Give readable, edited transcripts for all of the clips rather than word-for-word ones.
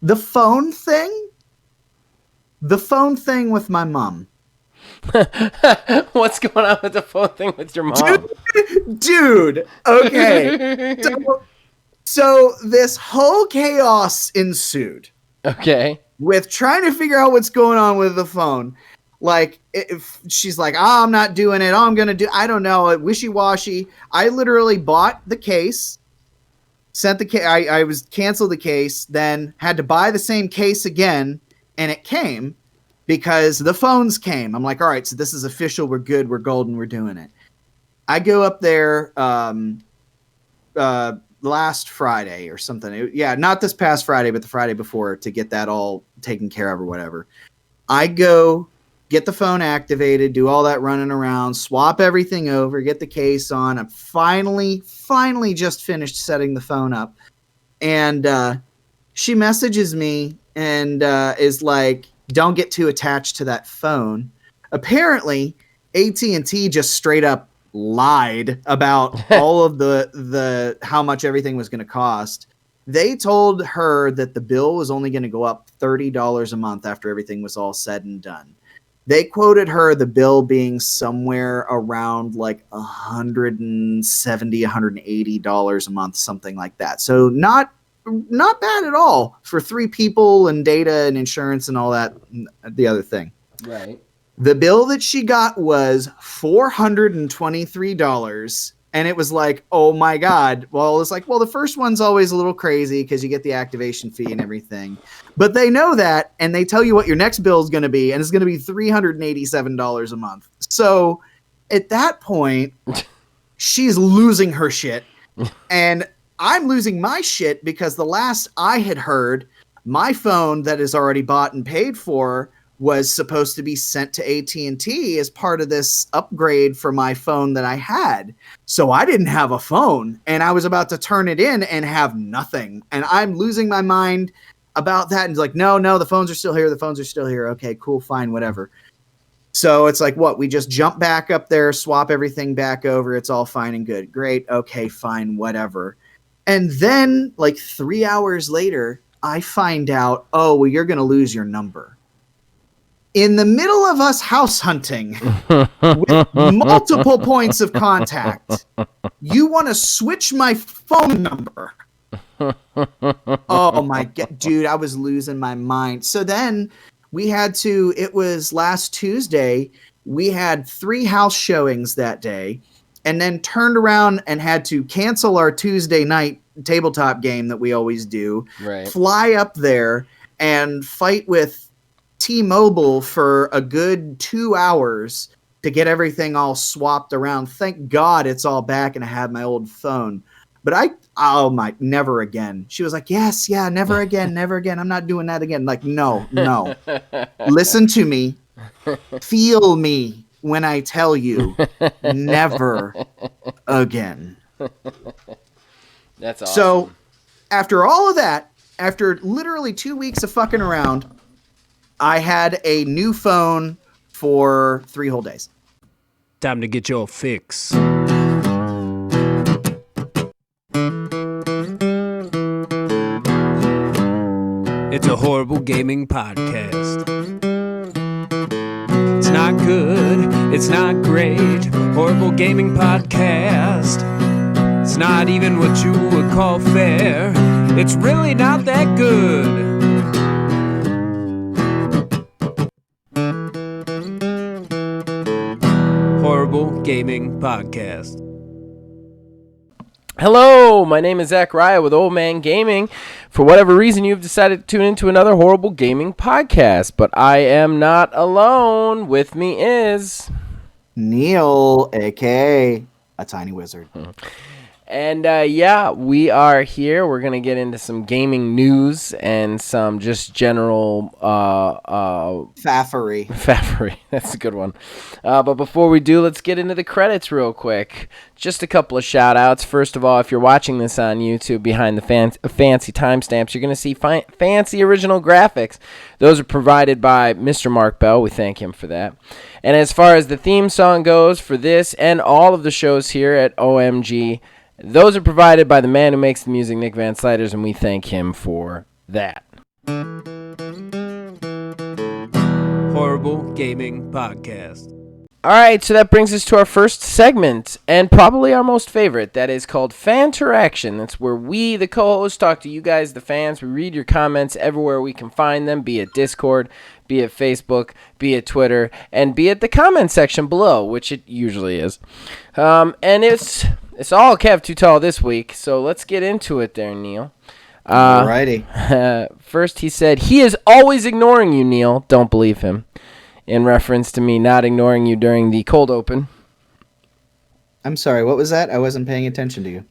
The phone thing with my mom. What's going on with the phone thing with your mom? Dude, okay. So this whole chaos ensued. Okay. With trying to figure out what's going on with the phone. Like, if she's like, I'm not doing it. I'm going to do, I don't know, wishy-washy. I literally bought the case, sent the case, I was canceled the case, then had to buy the same case again, and it came because the phones came. I'm like, all right, so this is official. We're good. We're golden. We're doing it. I go up there last Friday or something. Not this past Friday, but the Friday before to get that all taken care of or whatever. I go get the phone activated, do all that running around, swap everything over, get the case on. I'm finally just finished setting the phone up. And she messages me and is like, don't get too attached to that phone. Apparently, AT&T just straight up lied about all of the how much everything was going to cost. They told her that the bill was only going to go up $30 a month after everything was all said and done. They quoted her the bill being somewhere around like $170, $180 a month, something like that. So not bad at all for 3 people and data and insurance and all that, the other thing. Right. The bill that she got was $423. And it was like, oh my God. Well, it's like, well, the first one's always a little crazy because you get the activation fee and everything. But they know that, and they tell you what your next bill is going to be, and it's going to be $387 a month. So at that point, she's losing her shit. And I'm losing my shit because the last I had heard, my phone that is already bought and paid for was supposed to be sent to AT&T as part of this upgrade for my phone that I had. So I didn't have a phone, and I was about to turn it in and have nothing. And I'm losing my mind about that. And it's like, no, the phones are still here. The phones are still here. Okay, cool, fine, whatever. So it's like, what? We just jump back up there, swap everything back over. It's all fine and good. Great. Okay, fine, whatever. And then like 3 hours later, I find out, oh, well, you're going to lose your number. In the middle of us house hunting with multiple points of contact, you want to switch my phone number. Oh my God, dude, I was losing my mind. So then it was last Tuesday, we had 3 house showings that day, and then turned around and had to cancel our Tuesday night tabletop game that we always do, right. Fly up there and fight with T-Mobile for a good 2 hours to get everything all swapped around. Thank God it's all back and I have my old phone. But never again. She was like, yes, yeah, never again. I'm not doing that again. Like, no. Listen to me. Feel me when I tell you never again. That's awesome. So after all of that, after literally 2 weeks of fucking around, I had a new phone for 3 whole days. Time to get your fix. It's a horrible gaming podcast. It's not good. It's not great. Horrible gaming podcast. It's not even what you would call fair. It's really not that good. Horrible Gaming Podcast. Hello, my name is Zachariah with Old Man Gaming. For whatever reason, you've decided to tune into another Horrible Gaming Podcast, but I am not alone. With me is Neil, a.k.a. a tiny wizard. And we are here. We're going to get into some gaming news and some just general Faffery. That's a good one. But before we do, let's get into the credits real quick. Just a couple of shout outs. First of all, if you're watching this on YouTube behind the fancy timestamps, you're going to see fancy original graphics. Those are provided by Mr. Mark Bell. We thank him for that. And as far as the theme song goes for this and all of the shows here at OMG, those are provided by the man who makes the music, Nick Van Sliders, and we thank him for that. Horrible Gaming Podcast. All right, so that brings us to our first segment, and probably our most favorite. That is called Fanteraction. That's where we, the co-hosts, talk to you guys, the fans. We read your comments everywhere we can find them, be it Discord, be it Facebook, be it Twitter, and be it the comment section below, which it usually is. And it's all Kev Too Tall this week, so let's get into it there, Neil. Alrighty. First, he said, he is always ignoring you, Neil. Don't believe him. In reference to me not ignoring you during the cold open. I'm sorry, what was that? I wasn't paying attention to you.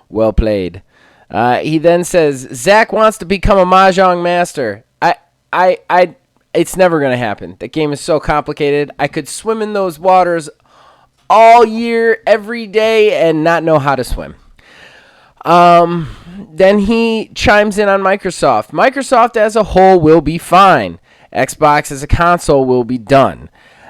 Well played. He then says, Zach wants to become a Mahjong master. It's never going to happen. That game is so complicated. I could swim in those waters all year, every day, and not know how to swim. Then he chimes in on Microsoft. Microsoft as a whole will be fine. Xbox as a console will be done.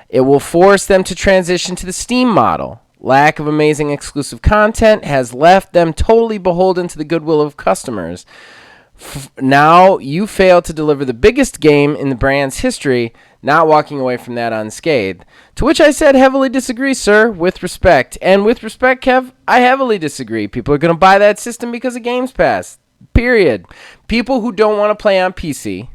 It will force them to transition to the Steam model. Lack of amazing exclusive content has left them totally beholden to the goodwill of customers. Now you fail to deliver the biggest game in the brand's history, not walking away from that unscathed. To which I said, heavily disagree, sir, with respect. And with respect, Kev, I heavily disagree. People are going to buy that system because of Games Pass. Period. People who don't want to play on PC,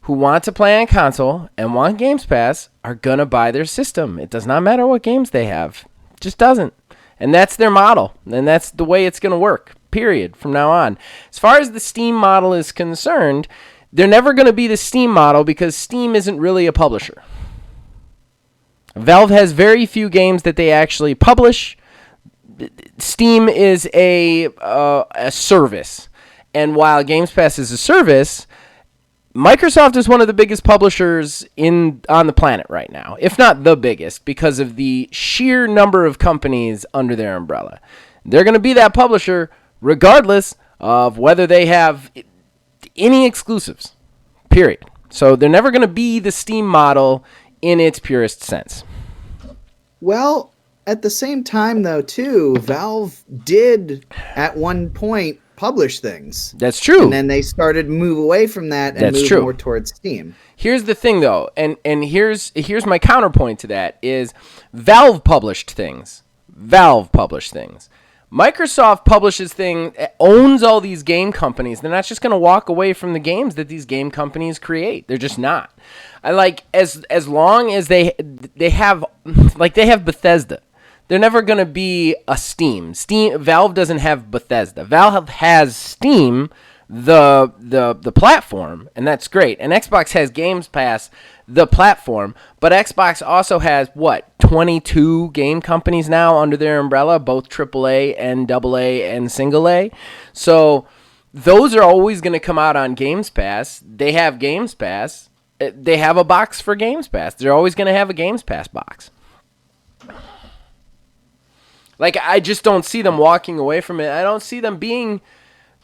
who want to play on console and want Games Pass, are going to buy their system. It does not matter what games they have. It just doesn't. And that's their model. And that's the way it's going to work. Period. From now on. As far as the Steam model is concerned, they're never going to be the Steam model because Steam isn't really a publisher. Valve has very few games that they actually publish. Steam is a service. And while Games Pass is a service, Microsoft is one of the biggest publishers on the planet right now, if not the biggest, because of the sheer number of companies under their umbrella. They're going to be that publisher regardless of whether they have any exclusives, period. So they're never going to be the Steam model in its purest sense. Well, at the same time, though, too, Valve did at one point publish things. That's true. And then they started to move away from that and move more towards Steam. Here's the thing, though, and here's my counterpoint to that is Valve published things. Microsoft publishes things, owns all these game companies. They're not just going to walk away from the games that these game companies create. They're just not. I like as long as they have Bethesda. They're never going to be a Steam. Valve doesn't have Bethesda. Valve has Steam, the platform, and that's great. And Xbox has Games Pass, the platform, but Xbox also has 22 game companies now under their umbrella, both AAA and AA and single A. So those are always going to come out on Games Pass. They have Games Pass. They have a box for Games Pass. They're always going to have a Games Pass box. Like, I just don't see them walking away from it. I don't see them being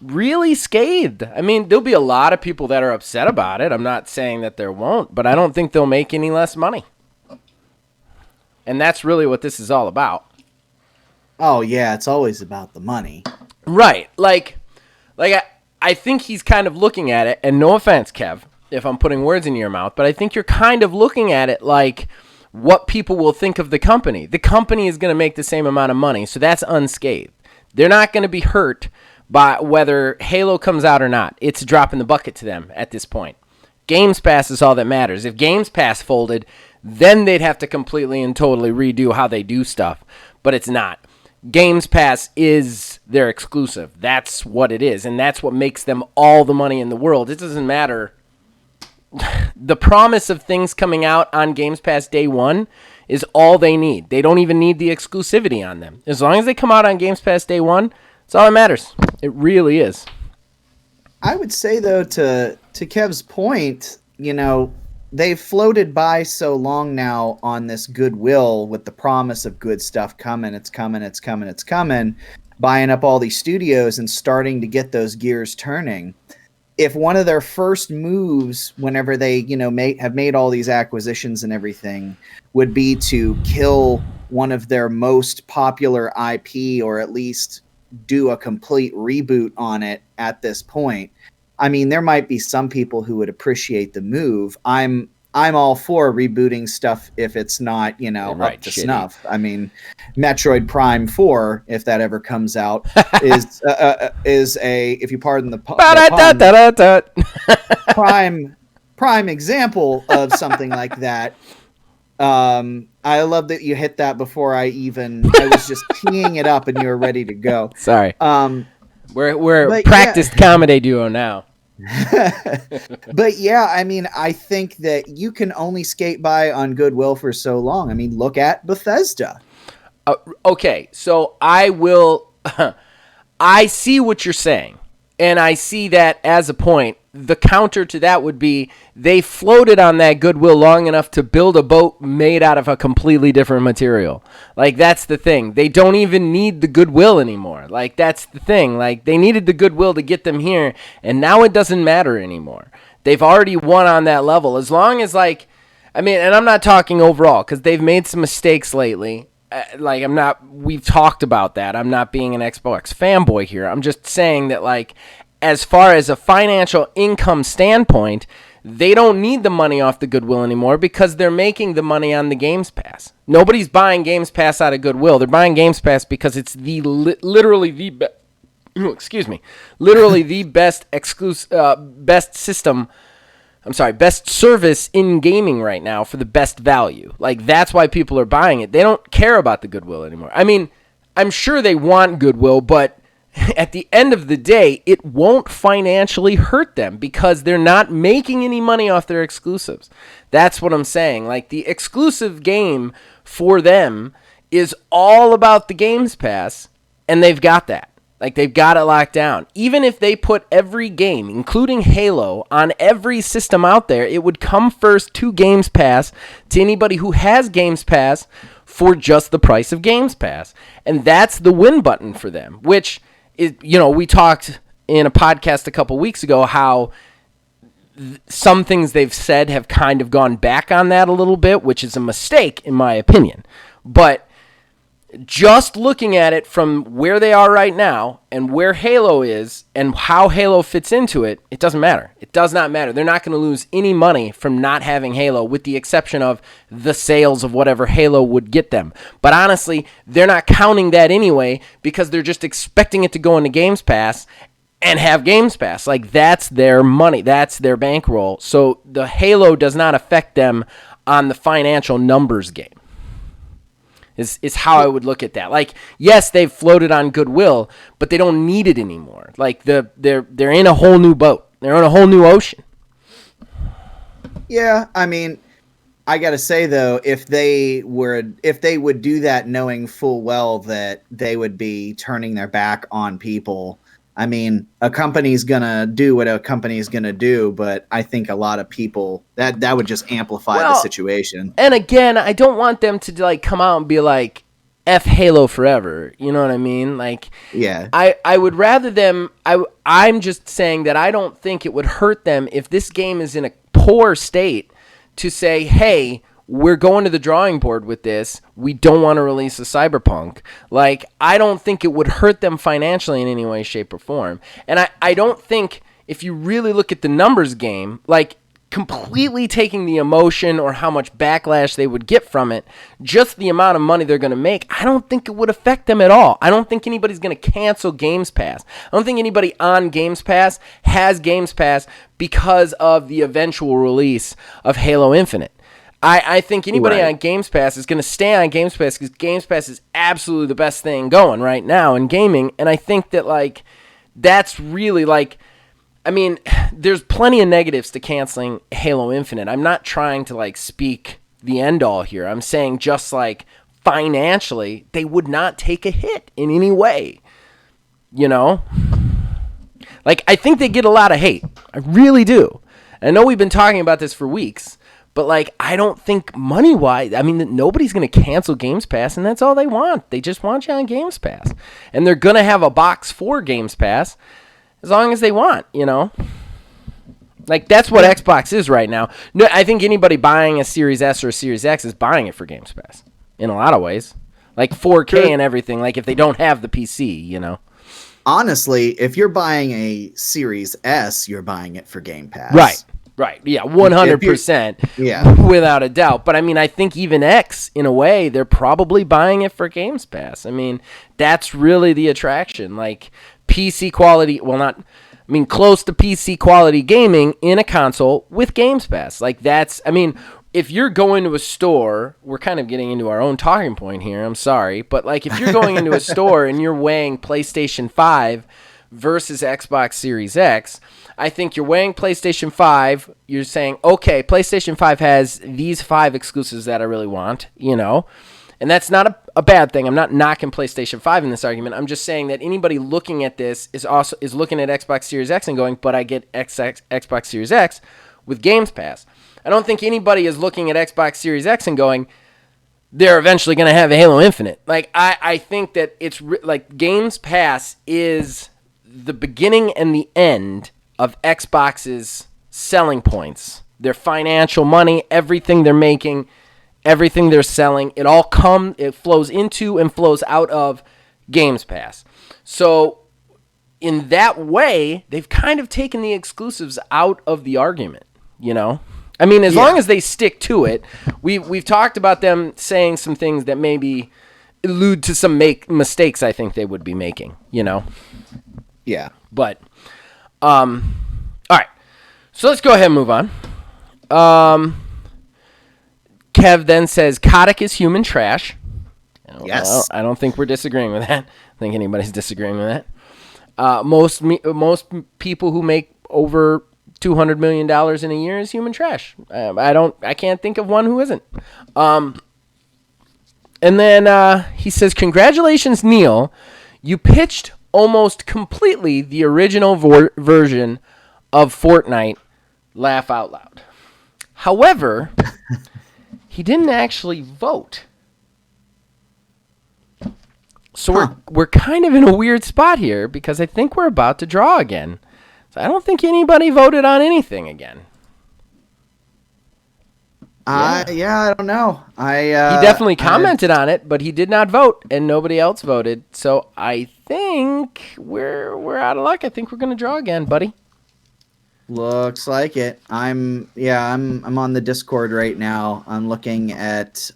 really scathed. I mean, there'll be a lot of people that are upset about it. I'm not saying that there won't, but I don't think they'll make any less money. And that's really what this is all about. Oh, yeah, it's always about the money. Right. Like I think he's kind of looking at it, and no offense, Kev, if I'm putting words in your mouth, but I think you're kind of looking at it like what people will think of the company. The company is going to make the same amount of money, so that's unscathed. They're not going to be hurt by whether Halo comes out or not. It's a drop in the bucket to them at this point. Games Pass is all that matters. If Games Pass folded, then they'd have to completely and totally redo how they do stuff, but it's not. Games Pass is their exclusive. That's what it is, and that's what makes them all the money in the world. It doesn't matter. The promise of things coming out on Games Pass day one is all they need. They don't even need the exclusivity on them. As long as they come out on Games Pass day one, it's all that matters. It really is. I would say, though, to Kev's point, they've floated by so long now on this goodwill with the promise of good stuff coming. It's coming, buying up all these studios and starting to get those gears turning. If one of their first moves, whenever they, have made all these acquisitions and everything, would be to kill one of their most popular IP, or at least do a complete reboot on it at this point, I mean, there might be some people who would appreciate the move. I'm all for rebooting stuff if it's not, Right, up to shitty. snuff. I mean, Metroid Prime 4, if that ever comes out, is a, if you pardon the pun, prime example of something like that. I love that you hit that before I was just teeing it up and you were ready to go. Sorry. We're but practiced comedy duo now. But yeah, I mean, I think that you can only skate by on goodwill for so long. I mean, look at Bethesda. Okay, so I will. I see what you're saying, and I see that as a point. The counter to that would be they floated on that goodwill long enough to build a boat made out of a completely different material. Like, that's the thing. They don't even need the goodwill anymore. Like, that's the thing. Like, they needed the goodwill to get them here, and now it doesn't matter anymore. They've already won on that level. As long as, like, I mean, and I'm not talking overall, because they've made some mistakes lately. Like, we've talked about that. I'm not being an Xbox fanboy here. I'm just saying that, like, as far as a financial income standpoint, they don't need the money off the goodwill anymore because they're making the money on the Games Pass. Nobody's buying Games Pass out of goodwill. They're buying Games Pass because it's literally the best best system. I'm sorry, best service in gaming right now for the best value. Like, that's why people are buying it. They don't care about the goodwill anymore. I mean, I'm sure they want goodwill, but at the end of the day, it won't financially hurt them because they're not making any money off their exclusives. That's what I'm saying. Like, the exclusive game for them is all about the Games Pass, and they've got that. Like, they've got it locked down. Even if they put every game, including Halo, on every system out there, it would come first to Games Pass, to anybody who has Games Pass, for just the price of Games Pass. And that's the win button for them, which is, we talked in a podcast a couple weeks ago how some things they've said have kind of gone back on that a little bit, which is a mistake in my opinion. But just looking at it from where they are right now and where Halo is and how Halo fits into it, it doesn't matter. It does not matter. They're not going to lose any money from not having Halo, with the exception of the sales of whatever Halo would get them. But honestly, they're not counting that anyway because they're just expecting it to go into Games Pass and have Games Pass. Like, that's their money. That's their bankroll. So the Halo does not affect them on the financial numbers game. Is how I would look at that. Like, yes, they've floated on goodwill, but they don't need it anymore. Like, they're in a whole new boat. They're on a whole new ocean. Yeah, I mean, I gotta say though, if they would do that knowing full well that they would be turning their back on people, I mean, a company's gonna do what a company's gonna do, but I think a lot of people that would just amplify the situation. And again, I don't want them to like come out and be like, F Halo forever. You know what I mean? Like, yeah. I would rather them. I'm just saying that I don't think it would hurt them if this game is in a poor state to say, hey, we're going to the drawing board with this. We don't want to release a Cyberpunk. Like, I don't think it would hurt them financially in any way, shape, or form. And I don't think, if you really look at the numbers game, like, completely taking the emotion or how much backlash they would get from it, just the amount of money they're going to make, I don't think it would affect them at all. I don't think anybody's going to cancel Games Pass. I don't think anybody on Games Pass has Games Pass because of the eventual release of Halo Infinite. I think anybody on Games Pass is going to stay on Games Pass because Games Pass is absolutely the best thing going right now in gaming. And I think that, like, that's really, like, I mean, there's plenty of negatives to canceling Halo Infinite. I'm not trying to, like, speak the end all here. I'm saying just, like, financially, they would not take a hit in any way. You know? Like, I think they get a lot of hate. I really do. I know we've been talking about this for weeks. But, like, I don't think money-wise, I mean, nobody's going to cancel Games Pass, and that's all they want. They just want you on Games Pass. And they're going to have a box for Games Pass as long as they want, you know? Like, that's what Xbox is right now. No, I think anybody buying a Series S or a Series X is buying it for Games Pass in a lot of ways. Like, 4K and everything, like, if they don't have the PC, you know? honestly, if you're buying a Series S, you're buying it for Game Pass. Right. Yeah, 100%. Yeah. Without a doubt. But I mean, I think even X, in a way, they're probably buying it for Games Pass. I mean, that's really the attraction. Like, PC quality, well, not, I mean, close to PC quality gaming in a console with Games Pass. Like, that's, I mean, if you're going to a store, we're kind of getting into our own talking point here, I'm sorry. But, like, if you're going into a store and you're weighing PlayStation 5 versus Xbox Series X, I think you're weighing PlayStation 5. You're saying, okay, PlayStation 5 has these 5 exclusives that I really want, you know, and that's not a bad thing. I'm not knocking PlayStation 5 in this argument. I'm just saying that anybody looking at this is looking at Xbox Series X and going, but I get Xbox Series X with Games Pass. I don't think anybody is looking at Xbox Series X and going, they're eventually going to have a Halo Infinite. Like, I think that it's like Games Pass is the beginning and the end of Xbox's selling points, their financial money, everything they're making, everything they're selling, it flows into and flows out of Games Pass. So in that way, they've kind of taken the exclusives out of the argument, you know? I mean, as long as they stick to it, we've talked about them saying some things that maybe allude to some mistakes I think they would be making, you know? Yeah. But, all right. So let's go ahead and move on. Kev then says, Kotick is human trash. Yes. I don't think we're disagreeing with that. I think anybody's disagreeing with that. Most people who make over $200 million in a year is human trash. I can't think of one who isn't. And then he says, congratulations, Neil. You pitched almost completely the original version of Fortnite, laugh out loud. However, he didn't actually vote. So we're kind of in a weird spot here because I think we're about to draw again. So I don't think anybody voted on anything again. I don't know. He definitely commented on it, but he did not vote, and nobody else voted. So I think we're out of luck. I think we're gonna draw again, buddy. Looks like it. I'm on the Discord right now. I'm looking at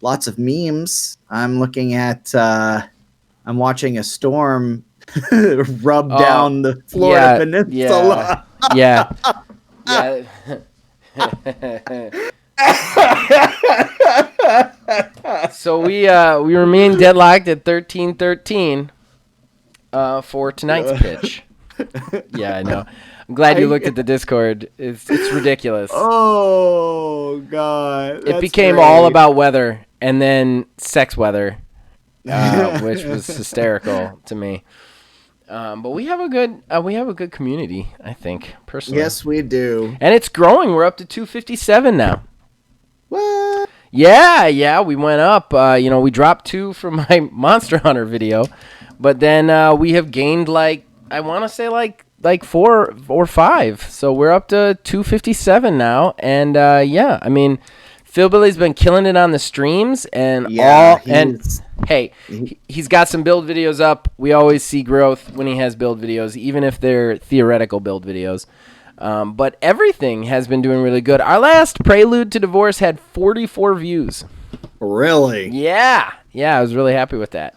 lots of memes. I'm looking at I'm watching a storm rub down the Florida Peninsula. Yeah. So we remain deadlocked at 13-13 for tonight's pitch. Yeah, I know. I'm glad you looked at the Discord. It's ridiculous. Oh God! It became all about weather and then sex weather, which was hysterical to me. But we have a good community, I think, personally. Yes, we do. And it's growing. We're up to 257 now. What? Yeah, we went up. We dropped 2 from my Monster Hunter video, but then we have gained I want to say like 4 or 5. So we're up to 257 now, and I mean, Philbilly's been killing it on the streams, and he's got some build videos up. We always see growth when he has build videos, even if they're theoretical build videos. But everything has been doing really good. Our last Prelude to Divorce had 44 views. Really? Yeah, I was really happy with that.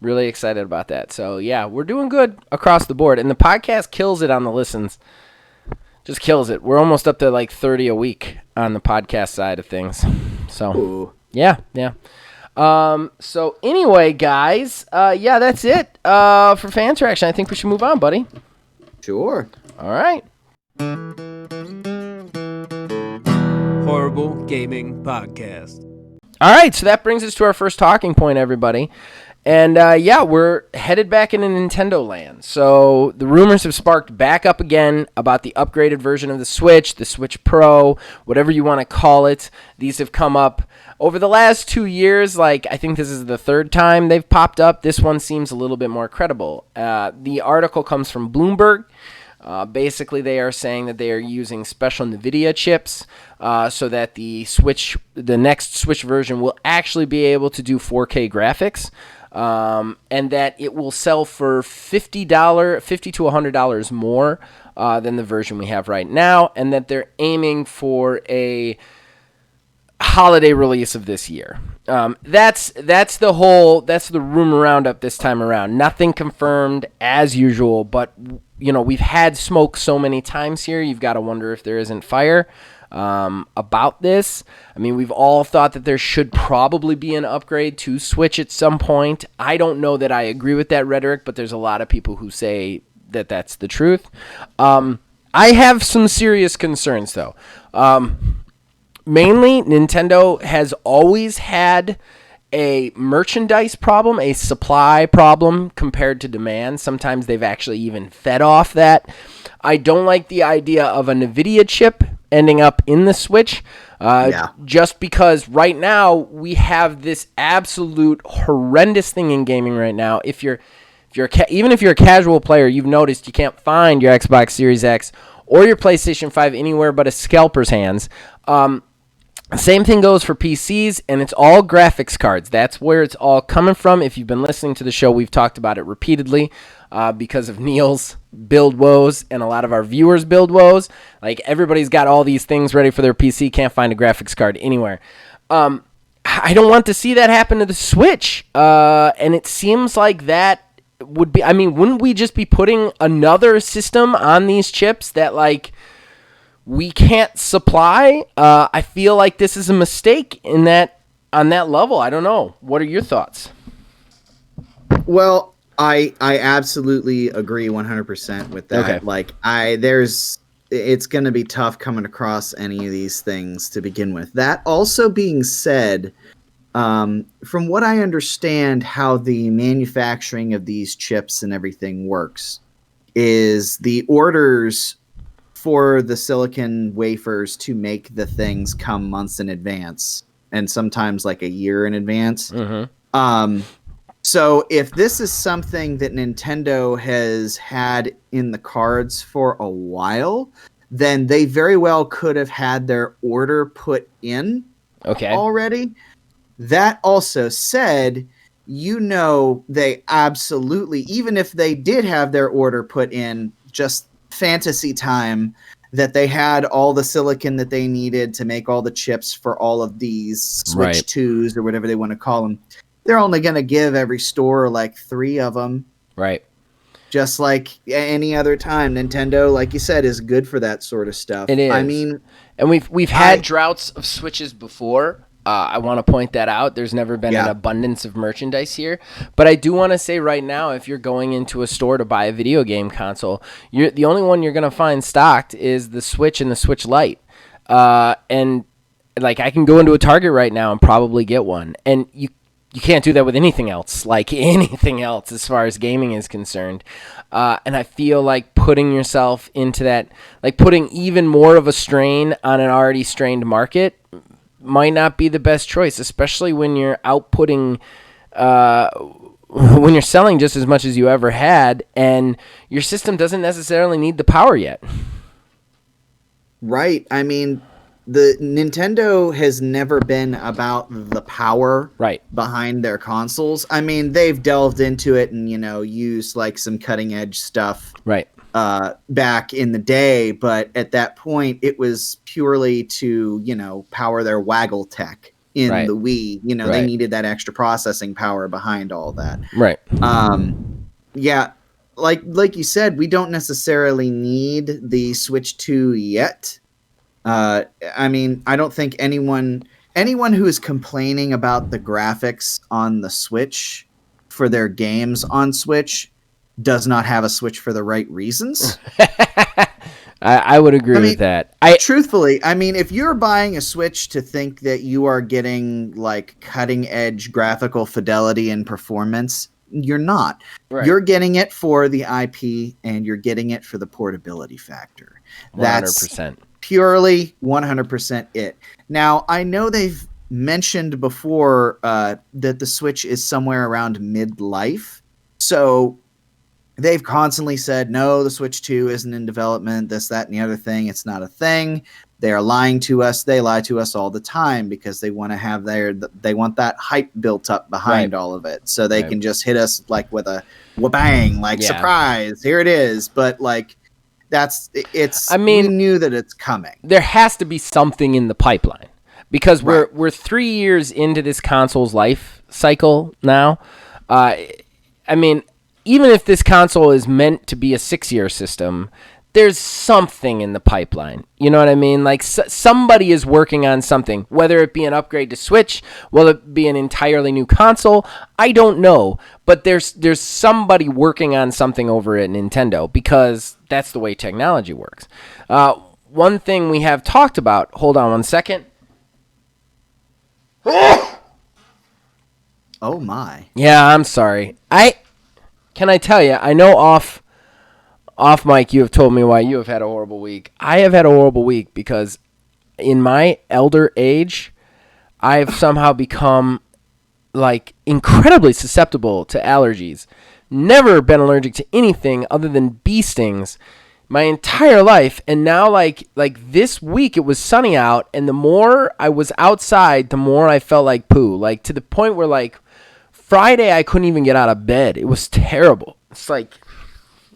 Really excited about that. So, yeah, we're doing good across the board. And the podcast kills it on the listens. Just kills it. We're almost up to 30 a week on the podcast side of things. So, Ooh. Yeah. So, anyway, guys, that's it for fan interaction. I think we should move on, buddy. Sure. All right. Horrible Gaming Podcast. All right, so that brings us to our first talking point, everybody. And, we're headed back into Nintendo land. So the rumors have sparked back up again about the upgraded version of the Switch Pro, whatever you want to call it. These have come up over the last 2 years. I think this is the 3rd time they've popped up. This one seems a little bit more credible. The article comes from Bloomberg. Basically, they are saying that they are using special NVIDIA chips so that the next Switch version will actually be able to do 4K graphics. and that it will sell for $50 to $100 more than the version we have right now, and that they're aiming for a holiday release of this year. That's the rumor roundup this time around. Nothing confirmed as usual, but we've had smoke so many times here. You've got to wonder if there isn't fire about this. I mean, we've all thought that there should probably be an upgrade to Switch at some point. I don't know that I agree with that rhetoric, but there's a lot of people who say that that's the truth. I have some serious concerns, though. Mainly, Nintendo has always had a merchandise problem, a supply problem compared to demand. Sometimes they've actually even fed off that. I don't like the idea of a NVIDIA chip ending up in the Switch, just because right now we have this absolute horrendous thing in gaming right now. Even if you're a casual player, you've noticed you can't find your Xbox Series X or your PlayStation 5 anywhere but a scalper's hands. Same thing goes for PCs, and it's all graphics cards. That's where it's all coming from. If you've been listening to the show, we've talked about it repeatedly because of Neil's build woes and a lot of our viewers' build woes. Like, everybody's got all these things ready for their PC, can't find a graphics card anywhere. I don't want to see that happen to the Switch, and it seems like that would be... I mean, wouldn't we just be putting another system on these chips that, like, we can't supply? I feel like this is a mistake on that level. I don't know. What are your thoughts? Well, I absolutely agree 100% with that. Okay. Like, it's going to be tough coming across any of these things to begin with. That also being said, from what I understand, how the manufacturing of these chips and everything works is the orders for the silicon wafers to make the things come months in advance, and sometimes like a year in advance. Mm-hmm. So if this is something that Nintendo has had in the cards for a while, then they very well could have had their order put in already. That also said, they absolutely, even if they did have their order put in, just fantasy time that they had all the silicon that they needed to make all the chips for all of these Switch 2s or whatever they want to call them. They're only going to give every store like 3 of them. Right. Just like any other time. Nintendo, like you said, is good for that sort of stuff. It is. I mean, and we've had droughts of Switches before. I want to point that out. There's never been an abundance of merchandise here. But I do want to say right now, if you're going into a store to buy a video game console, the only one you're going to find stocked is the Switch and the Switch Lite. And like, I can go into a Target right now and probably get one. And you can't do that with anything else, like anything else as far as gaming is concerned. And I feel like putting yourself into that, like putting even more of a strain on an already strained market might not be the best choice, especially when you're outputting, when you're selling just as much as you ever had, and your system doesn't necessarily need the power yet. Right. I mean, the Nintendo has never been about the power behind their consoles. I mean, they've delved into it and, used like some cutting edge stuff back in the day. But at that point, it was purely to, power their waggle tech in the Wii. They needed that extra processing power behind all that. Right. Yeah. Like you said, we don't necessarily need the Switch 2 yet. I mean, I don't think anyone who is complaining about the graphics on the Switch for their games on Switch does not have a Switch for the right reasons. I would agree with that. Truthfully, I mean, if you're buying a Switch to think that you are getting like cutting edge graphical fidelity and performance, you're not. Right. You're getting it for the IP and you're getting it for the portability factor. 100%. That's purely 100% it. Now, I know they've mentioned before that the Switch is somewhere around midlife. So they've constantly said, no, the Switch 2 isn't in development, this, that, and the other thing. It's not a thing. They are lying to us. They lie to us all the time because they want to have they want that hype built up behind all of it. So they can just hit us like with a wha-bang, like surprise, here it is. But like, we knew that it's coming. There has to be something in the pipeline because we're 3 years into this console's life cycle now. I mean, even if this console is meant to be a 6-year system, there's something in the pipeline. You know what I mean? Like somebody is working on something, whether it be an upgrade to Switch, will it be an entirely new console? I don't know, but there's somebody working on something over at Nintendo because that's the way technology works. One thing we have talked about, hold on one second. Oh my. Yeah, I'm sorry. Can I tell you, I know off mic, you have told me why you have had a horrible week. I have had a horrible week because in my elder age, I have somehow become like incredibly susceptible to allergies. Never been allergic to anything other than bee stings my entire life. And now like this week it was sunny out, and the more I was outside, the more I felt like poo. Like to the point where like Friday I couldn't even get out of bed. It was terrible. It's like,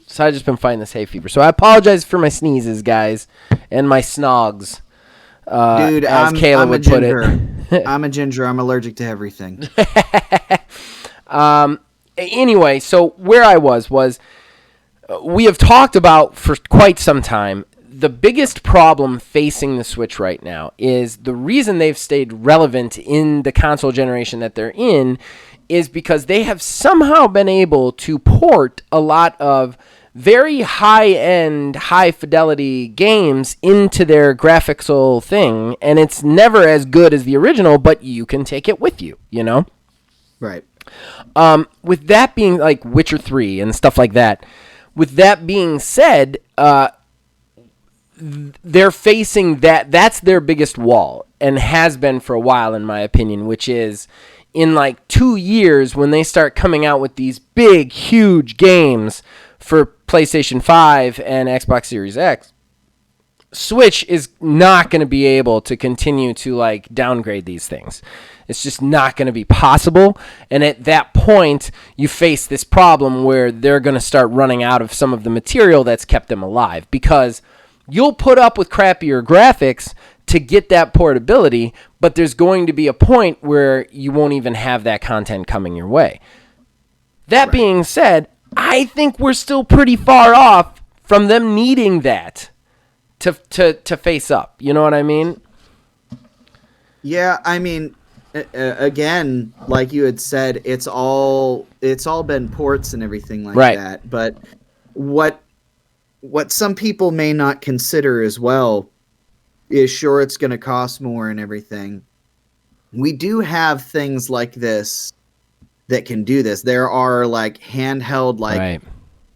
so I've just been fighting this hay fever. So I apologize for my sneezes, guys, and my snogs. Dude, as Kayla would put it. I'm a ginger. I'm allergic to everything. Anyway, so where I was we have talked about for quite some time, the biggest problem facing the Switch right now is the reason they've stayed relevant in the console generation that they're in is because they have somehow been able to port a lot of very high-end, high-fidelity games into their graphical thing, and it's never as good as the original, but you can take it with you, you know? Right. With that being, like, Witcher 3 and stuff like that, with that being said, they're facing that's their biggest wall, and has been for a while, in my opinion, which is in, like, 2 years, when they start coming out with these big, huge games for PlayStation 5 and Xbox Series X, Switch is not going to be able to continue to like downgrade these things. It's just not going to be possible. And at that point, you face this problem where they're going to start running out of some of the material that's kept them alive, because you'll put up with crappier graphics to get that portability, but there's going to be a point where you won't even have that content coming your way. That being said, I think we're still pretty far off from them needing that to face up. You know what I mean? Yeah, I mean, again, like you had said, it's all been ports and everything like that. But what some people may not consider as well is, sure, it's going to cost more and everything. We do have things like this that can do this. There are like handheld, like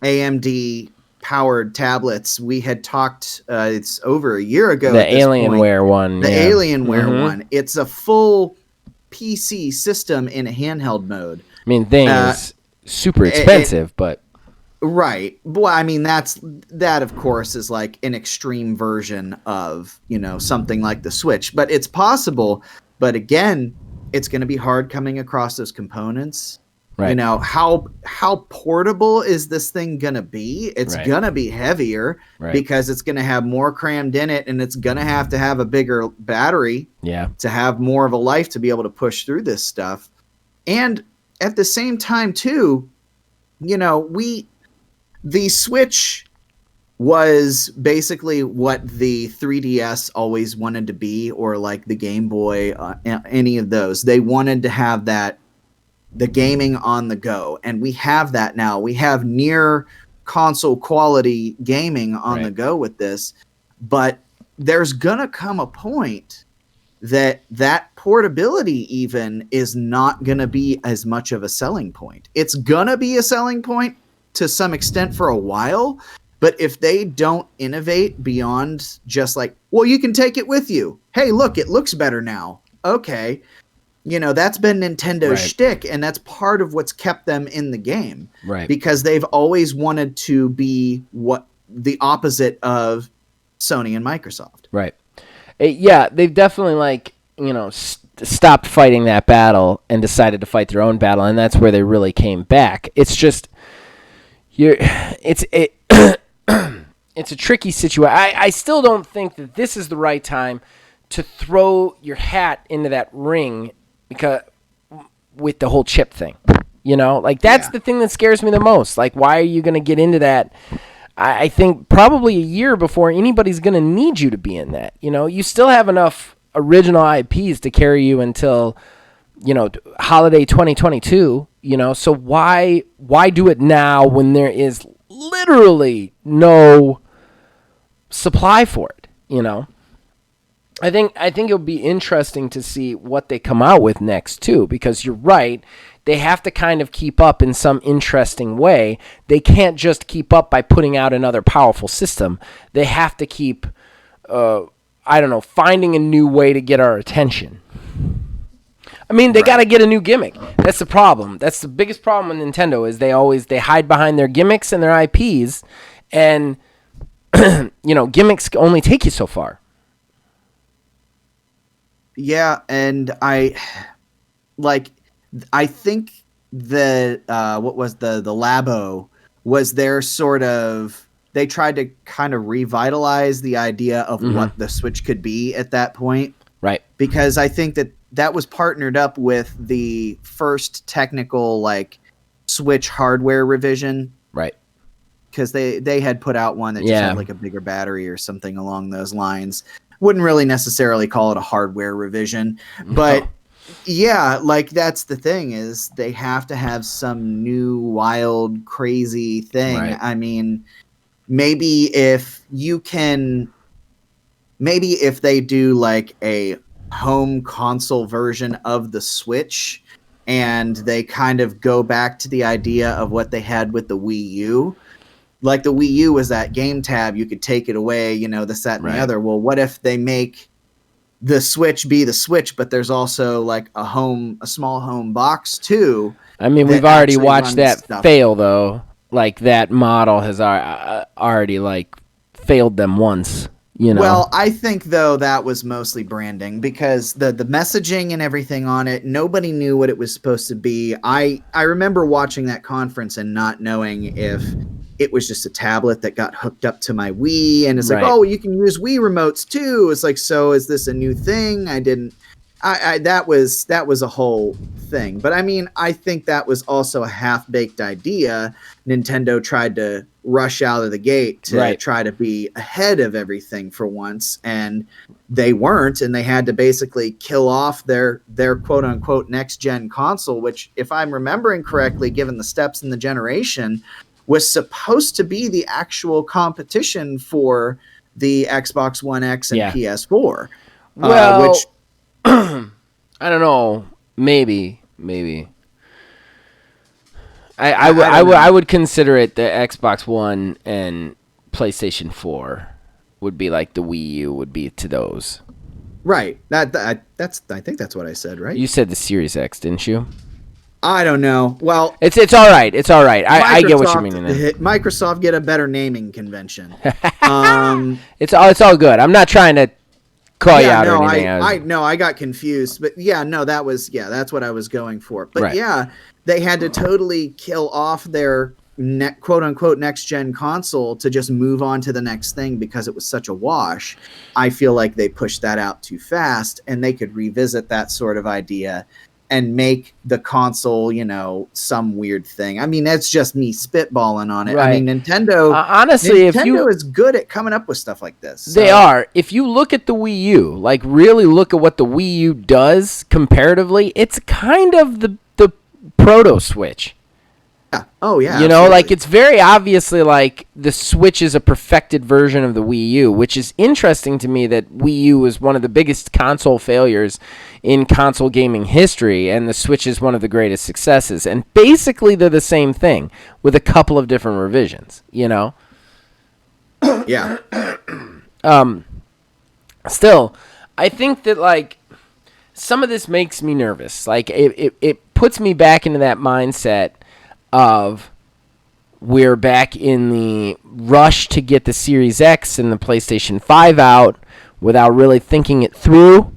AMD powered tablets. We had talked, it's over a year ago. The Alienware one. The Alienware one. It's a full PC system in a handheld mode. I mean, thing is super expensive, but. Right. Well, I mean, that of course is like an extreme version of, you know, something like the Switch, but it's possible. But again, it's going to be hard coming across those components. Right. You know, how portable is this thing going to be? It's going to be heavier because it's going to have more crammed in it, and it's going to have a bigger battery to have more of a life to be able to push through this stuff. And at the same time, too, you know, the Switch was basically what the 3DS always wanted to be, or like the Game Boy, any of those. They wanted to have the gaming on the go, and we have that now. We have near console quality gaming on the go with this, but there's gonna come a point that portability even is not gonna be as much of a selling point. It's gonna be a selling point to some extent for a while, but if they don't innovate beyond just like, well, you can take it with you. Hey, look, it looks better now. Okay. that's been Nintendo's Right. shtick, and that's part of what's kept them in the game. Right. Because they've always wanted to be the opposite of Sony and Microsoft. Right. Yeah, they've definitely stopped fighting that battle and decided to fight their own battle, and that's where they really came back. It's just it's a tricky situation. I still don't think that this is the right time to throw your hat into that ring because with the whole chip thing. That's the thing that scares me the most. Like, why are you going to get into that? I think probably a year before anybody's going to need you to be in that. You still have enough original IPs to carry you until, holiday 2022, so why do it now when there is literally no supply for it, I think it'll be interesting to see what they come out with next too, because you're right. They have to kind of keep up in some interesting way. They can't just keep up by putting out another powerful system. They have to keep, finding a new way to get our attention. I mean, they got to get a new gimmick. That's the problem. That's the biggest problem with Nintendo is they hide behind their gimmicks and their IPs, and gimmicks only take you so far. Yeah, and I think that what was the Labo was their sort of, they tried to kind of revitalize the idea of what the Switch could be at that point. Right. Because I think that was partnered up with the first technical Switch hardware revision. Right. Because they had put out one that just had a bigger battery or something along those lines. Wouldn't really necessarily call it a hardware revision, but yeah, that's the thing is they have to have some new wild crazy thing. Right. I mean, maybe if they do a home console version of the Switch and they kind of go back to the idea of what they had with the Wii U. The Wii U was that game tab, you could take it away, this, that, and the other. Well, what if they make the Switch be the Switch, but there's also a small home box too? I mean, we've already watched that fail though. That model has already failed them once. Well, I think though that was mostly branding because the messaging and everything on it, nobody knew what it was supposed to be. I remember watching that conference and not knowing if it was just a tablet that got hooked up to my Wii, and it's oh, you can use Wii remotes too. It's so is this a new thing? That was a whole thing. But I mean, I think that was also a half-baked idea. Nintendo tried to rush out of the gate to try to be ahead of everything for once, and they weren't, and they had to basically kill off their quote-unquote next-gen console, which, if I'm remembering correctly, given the steps in the generation, was supposed to be the actual competition for the Xbox One X and PS4. Well, which I don't know. Maybe. I would consider it the Xbox One and PlayStation 4 would be like the Wii U would be to those. Right. I think that's what I said, right? You said the Series X, didn't you? I don't know. Well, it's all right. It's all right. I get what you mean. Microsoft get a better naming convention. It's all good. I'm not trying to call you out or anything. I got confused, but that's what I was going for. But they had to totally kill off their quote unquote next gen console to just move on to the next thing because it was such a wash. I feel like they pushed that out too fast, and they could revisit that sort of idea and make the console, some weird thing. I mean, that's just me spitballing on it. Right. I mean, Nintendo is good at coming up with stuff like this. So. They are. If you look at the Wii U, really look at what the Wii U does comparatively, it's kind of the proto Switch. Yeah. Oh, yeah. It's very obviously the Switch is a perfected version of the Wii U, which is interesting to me that Wii U was one of the biggest console failures in console gaming history, and the Switch is one of the greatest successes. And basically, they're the same thing with a couple of different revisions, Yeah. Still, I think that, some of this makes me nervous. Like, it puts me back into that mindset of we're back in the rush to get the Series X and the PlayStation 5 out without really thinking it through.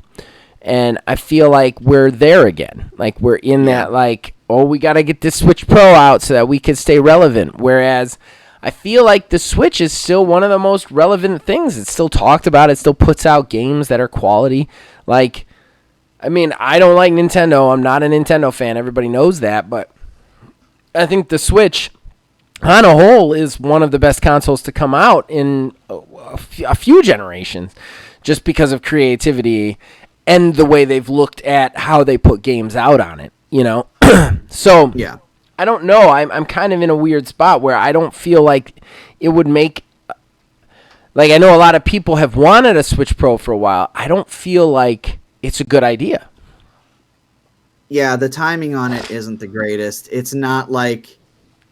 And I feel like we're there again. Like, we're in that, like, oh, we got to get this Switch Pro out so that we can stay relevant. Whereas I feel like the Switch is still one of the most relevant things. It's still talked about. It still puts out games that are quality. Like, I mean, I don't like Nintendo. I'm not a Nintendo fan. Everybody knows that. But I think the Switch, on a whole, is one of the best consoles to come out in a few generations, just because of creativity and the way they've looked at how they put games out on it, you know? So, Yeah. I don't know. I'm kind of in a weird spot where I don't feel like it would make... Like, I know a lot of people have wanted a Switch Pro for a while. I don't feel like it's a good idea. Yeah, the timing on it isn't the greatest. It's not like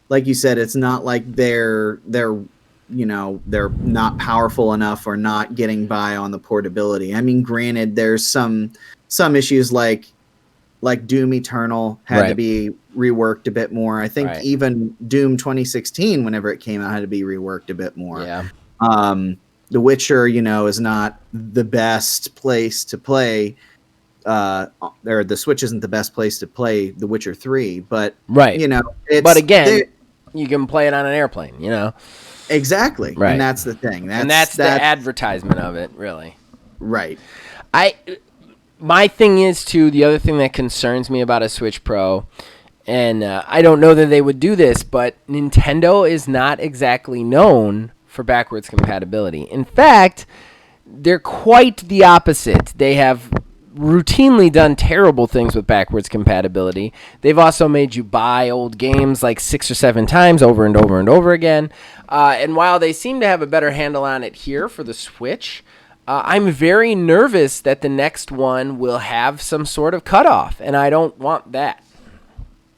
you said, it's not like they're not powerful enough or not getting by on the portability. I mean, granted, there's some issues like Doom Eternal had to be reworked a bit more. I think even Doom 2016, whenever it came out, had to be reworked a bit more. Yeah. The Witcher, is not the best place to play. Or the Switch isn't the best place to play The Witcher 3, but but again, you can play it on an airplane, Exactly. Right. And that's the thing. That's the advertisement of it, really. Right. My thing is, too, the other thing that concerns me about a Switch Pro, and I don't know that they would do this, but Nintendo is not exactly known for backwards compatibility. In fact, they're quite the opposite. They have routinely done terrible things with backwards compatibility. They've also made you buy old games like 6 or 7 times over and over and over again. And while they seem to have a better handle on it here for the Switch, I'm very nervous that the next one will have some sort of cutoff, and I don't want that.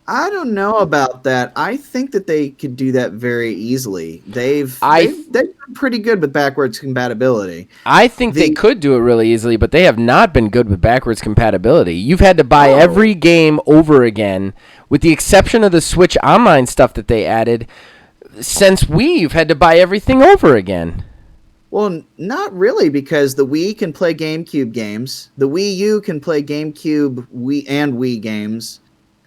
I don't know about that. I think that they could do that very easily. They've been pretty good with backwards compatibility. I think they could do it really easily, but they have not been good with backwards compatibility. You've had to buy every game over again, with the exception of the Switch Online stuff that they added. Since Wii, you've had to buy everything over again. Well, not really, because the Wii can play GameCube games. The Wii U can play GameCube and Wii games.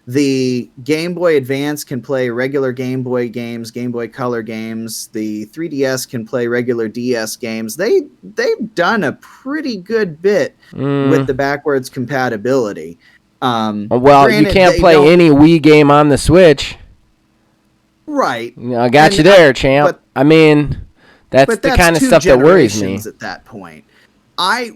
The Game Boy Advance can play regular Game Boy games, Game Boy Color games. The 3DS can play regular DS games. They've done a pretty good bit with the backwards compatibility. Granted, you can't play any Wii game on the Switch. Right. I got you there, champ. That's the kind of stuff that worries me. At that point,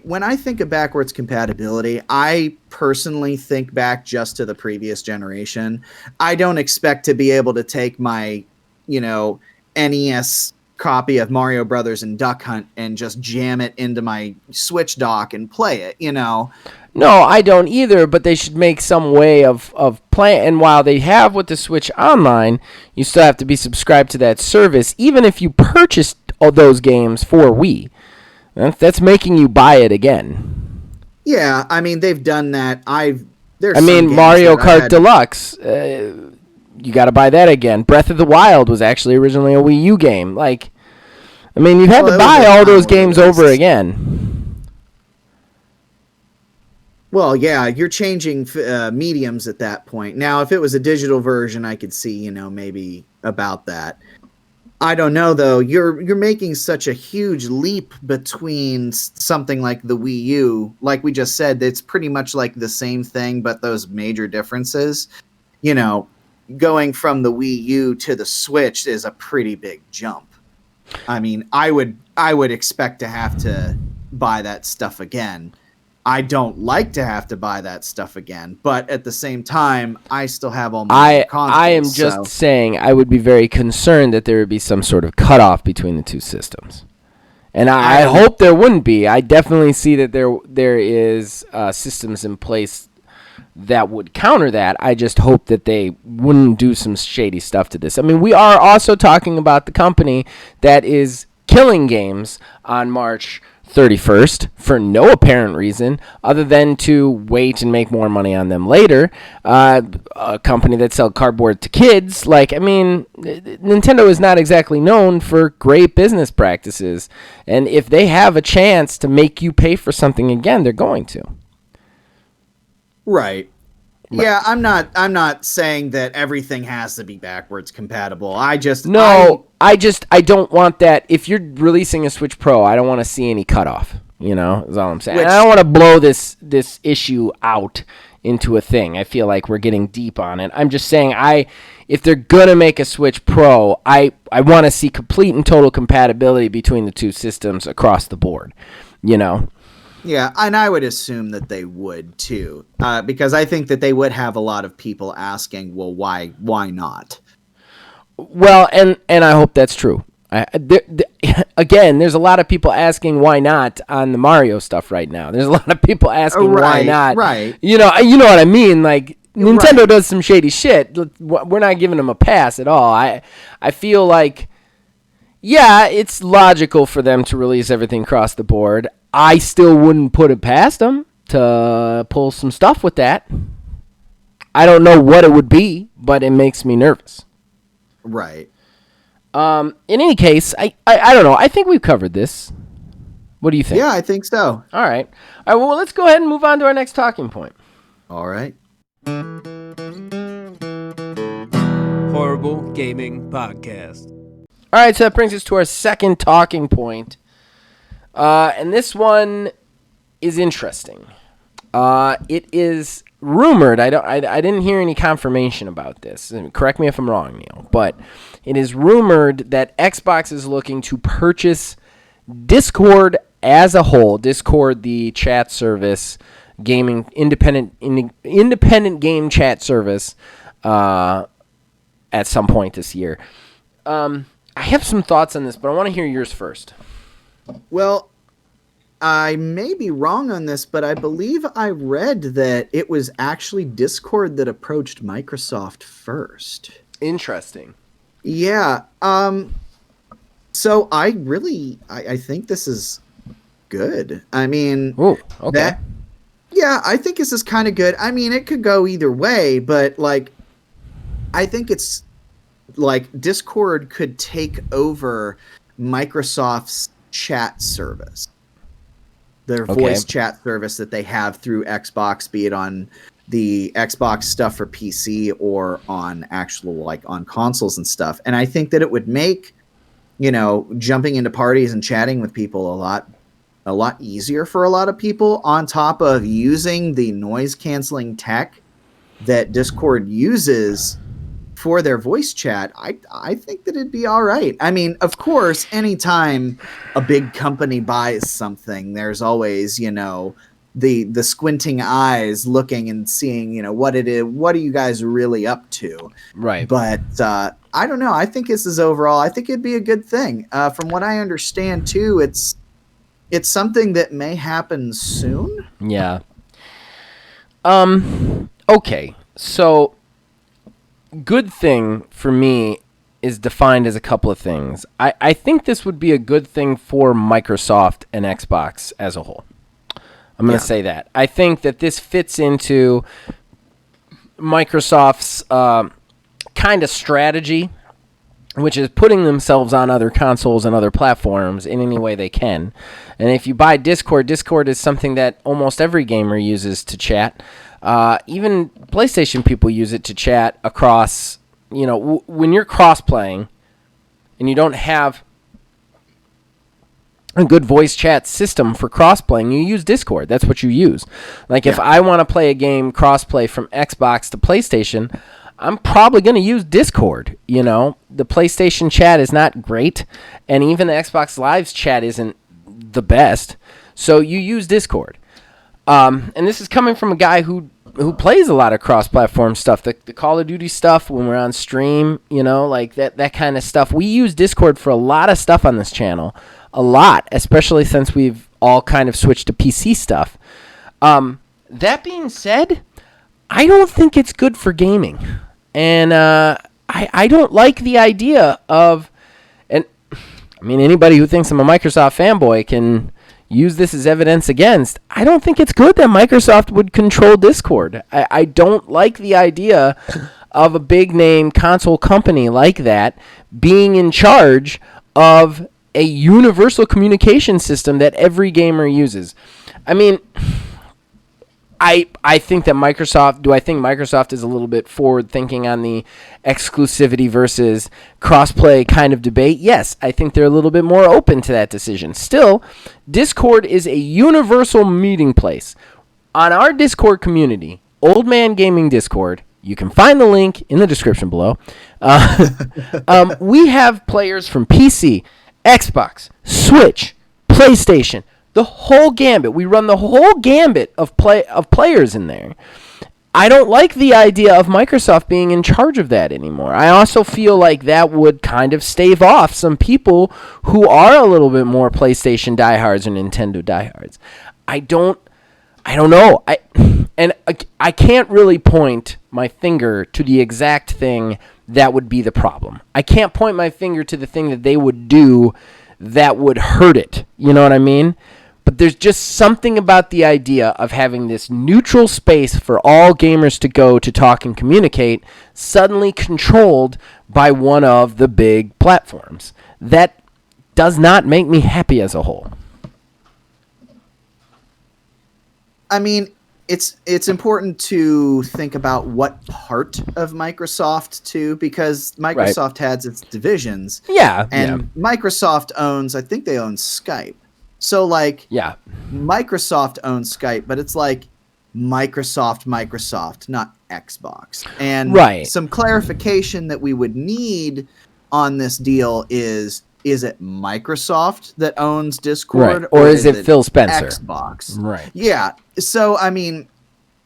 when I think of backwards compatibility, I personally think back just to the previous generation. I don't expect to be able to take my, NES copy of Mario Brothers and Duck Hunt and just jam it into my Switch dock and play it, No, I don't either, but they should make some way of playing. And while they have with the Switch Online, you still have to be subscribed to that service, even if you purchased all those games for Wii. That's making you buy it again. Yeah, they've done that. Mario Kart Deluxe, you got to buy that again. Breath of the Wild was actually originally a Wii U game. You had to buy all those games over again. Well, yeah, you're changing mediums at that point. Now, if it was a digital version, I could see, maybe about that. I don't know, though. You're making such a huge leap between something like the Wii U. Like we just said, it's pretty much like the same thing, but those major differences. Going from the Wii U to the Switch is a pretty big jump. I would expect to have to buy that stuff again. I don't like to have to buy that stuff again, but at the same time, I still have all my consoles. I am just saying I would be very concerned that there would be some sort of cutoff between the two systems. And I hope there wouldn't be. I definitely see that there is systems in place that would counter that. I just hope that they wouldn't do some shady stuff to this. We are also talking about the company that is killing games on March 31st for no apparent reason other than to wait and make more money on them later. A company that sells cardboard to kids, Nintendo is not exactly known for great business practices, and if they have a chance to make you pay for something again, they're going to. Right. Yeah, I'm not saying that everything has to be backwards compatible. I don't want that. If you're releasing a Switch Pro, I don't want to see any cutoff. Is all I'm saying. I don't want to blow this issue out into a thing. I feel like we're getting deep on it. I'm just saying, if they're gonna make a Switch Pro, I want to see complete and total compatibility between the two systems across the board. Yeah, and I would assume that they would too, because I think that they would have a lot of people asking, well, why not? Well, and I hope that's true. Again, there's a lot of people asking why not on the Mario stuff right now. There's a lot of people asking why not. Right. You know what I mean? Like, Nintendo does some shady shit. We're not giving them a pass at all. I feel like, yeah, it's logical for them to release everything across the board. I still wouldn't put it past them to pull some stuff with that. I don't know what it would be, but it makes me nervous. Right. In any case, I don't know. I think we've covered this. What do you think? Yeah, I think so. All right. Well, let's go ahead and move on to our next talking point. All right. Horrible Gaming Podcast. All right, so that brings us to our second talking point. And this one is interesting. It is rumored. I didn't hear any confirmation about this. Correct me if I'm wrong, Neil. But it is rumored that Xbox is looking to purchase Discord as a whole. Discord, the chat service, independent game chat service, at some point this year. I have some thoughts on this, but I want to hear yours first. Well, I may be wrong on this, but I believe I read that it was actually Discord that approached Microsoft first. Interesting. Yeah. So I think this is good. I mean, ooh, okay. I think this is kind of good. I mean, it could go either way, but I think it's Discord could take over Microsoft's chat service, their voice chat service that they have through Xbox, be it on the Xbox stuff for PC or on actual on consoles and stuff. And I think that it would make, jumping into parties and chatting with people a lot easier for a lot of people, on top of using the noise canceling tech that Discord uses for their voice chat. I think that it'd be all right. I mean, of course, anytime a big company buys something, there's always, the squinting eyes looking and seeing, what it is, what are you guys really up to? Right. But I don't know. I think this is overall, I think it'd be a good thing. From what I understand too, it's something that may happen soon. Yeah. Okay. So, good thing for me is defined as a couple of things. I think this would be a good thing for Microsoft and Xbox as a whole. I'm going to say that. I think that this fits into Microsoft's kind of strategy, which is putting themselves on other consoles and other platforms in any way they can. And if you buy Discord is something that almost every gamer uses to chat. Even PlayStation people use it to chat across, when you're cross-playing and you don't have a good voice chat system for cross-playing, you use Discord. That's what you use. If I want to play a game cross-play from Xbox to PlayStation, I'm probably going to use Discord. The PlayStation chat is not great, and even the Xbox Live's chat isn't the best. So you use Discord. And this is coming from a guy who plays a lot of cross-platform stuff, the Call of Duty stuff when we're on stream, that kind of stuff. We use Discord for a lot of stuff on this channel, a lot, especially since we've all kind of switched to PC stuff. That being said, I don't think it's good for gaming, and I don't like the idea of, and I mean, anybody who thinks I'm a Microsoft fanboy can use this as evidence against. I don't think it's good that Microsoft would control Discord. I don't like the idea of a big name console company like that being in charge of a universal communication system that every gamer uses. I mean, I think that Microsoft is a little bit forward thinking on the exclusivity versus crossplay kind of debate? Yes, I think they're a little bit more open to that decision. Still, Discord is a universal meeting place. On our Discord community, Old Man Gaming Discord, you can find the link in the description below. We have players from PC, Xbox, Switch, PlayStation, the whole gambit. We run the whole gambit of players in there. I don't like the idea of Microsoft being in charge of that anymore. I also feel like that would kind of stave off some people who are a little bit more PlayStation diehards or Nintendo diehards. I don't know. I can't really point my finger to the exact thing that would be the problem. I can't point my finger to the thing that they would do that would hurt it. You know what I mean? But there's just something about the idea of having this neutral space for all gamers to go to talk and communicate suddenly controlled by one of the big platforms. That does not make me happy as a whole. I mean, it's important to think about what part of Microsoft too, because Microsoft has its divisions. Yeah. And Microsoft owns, I think they own Skype. So like, yeah, Microsoft owns Skype, but it's like Microsoft, not Xbox. And some clarification that we would need on this deal is it Microsoft that owns Discord, right, or is it Phil Spencer? Xbox. Right. Yeah. So, I mean,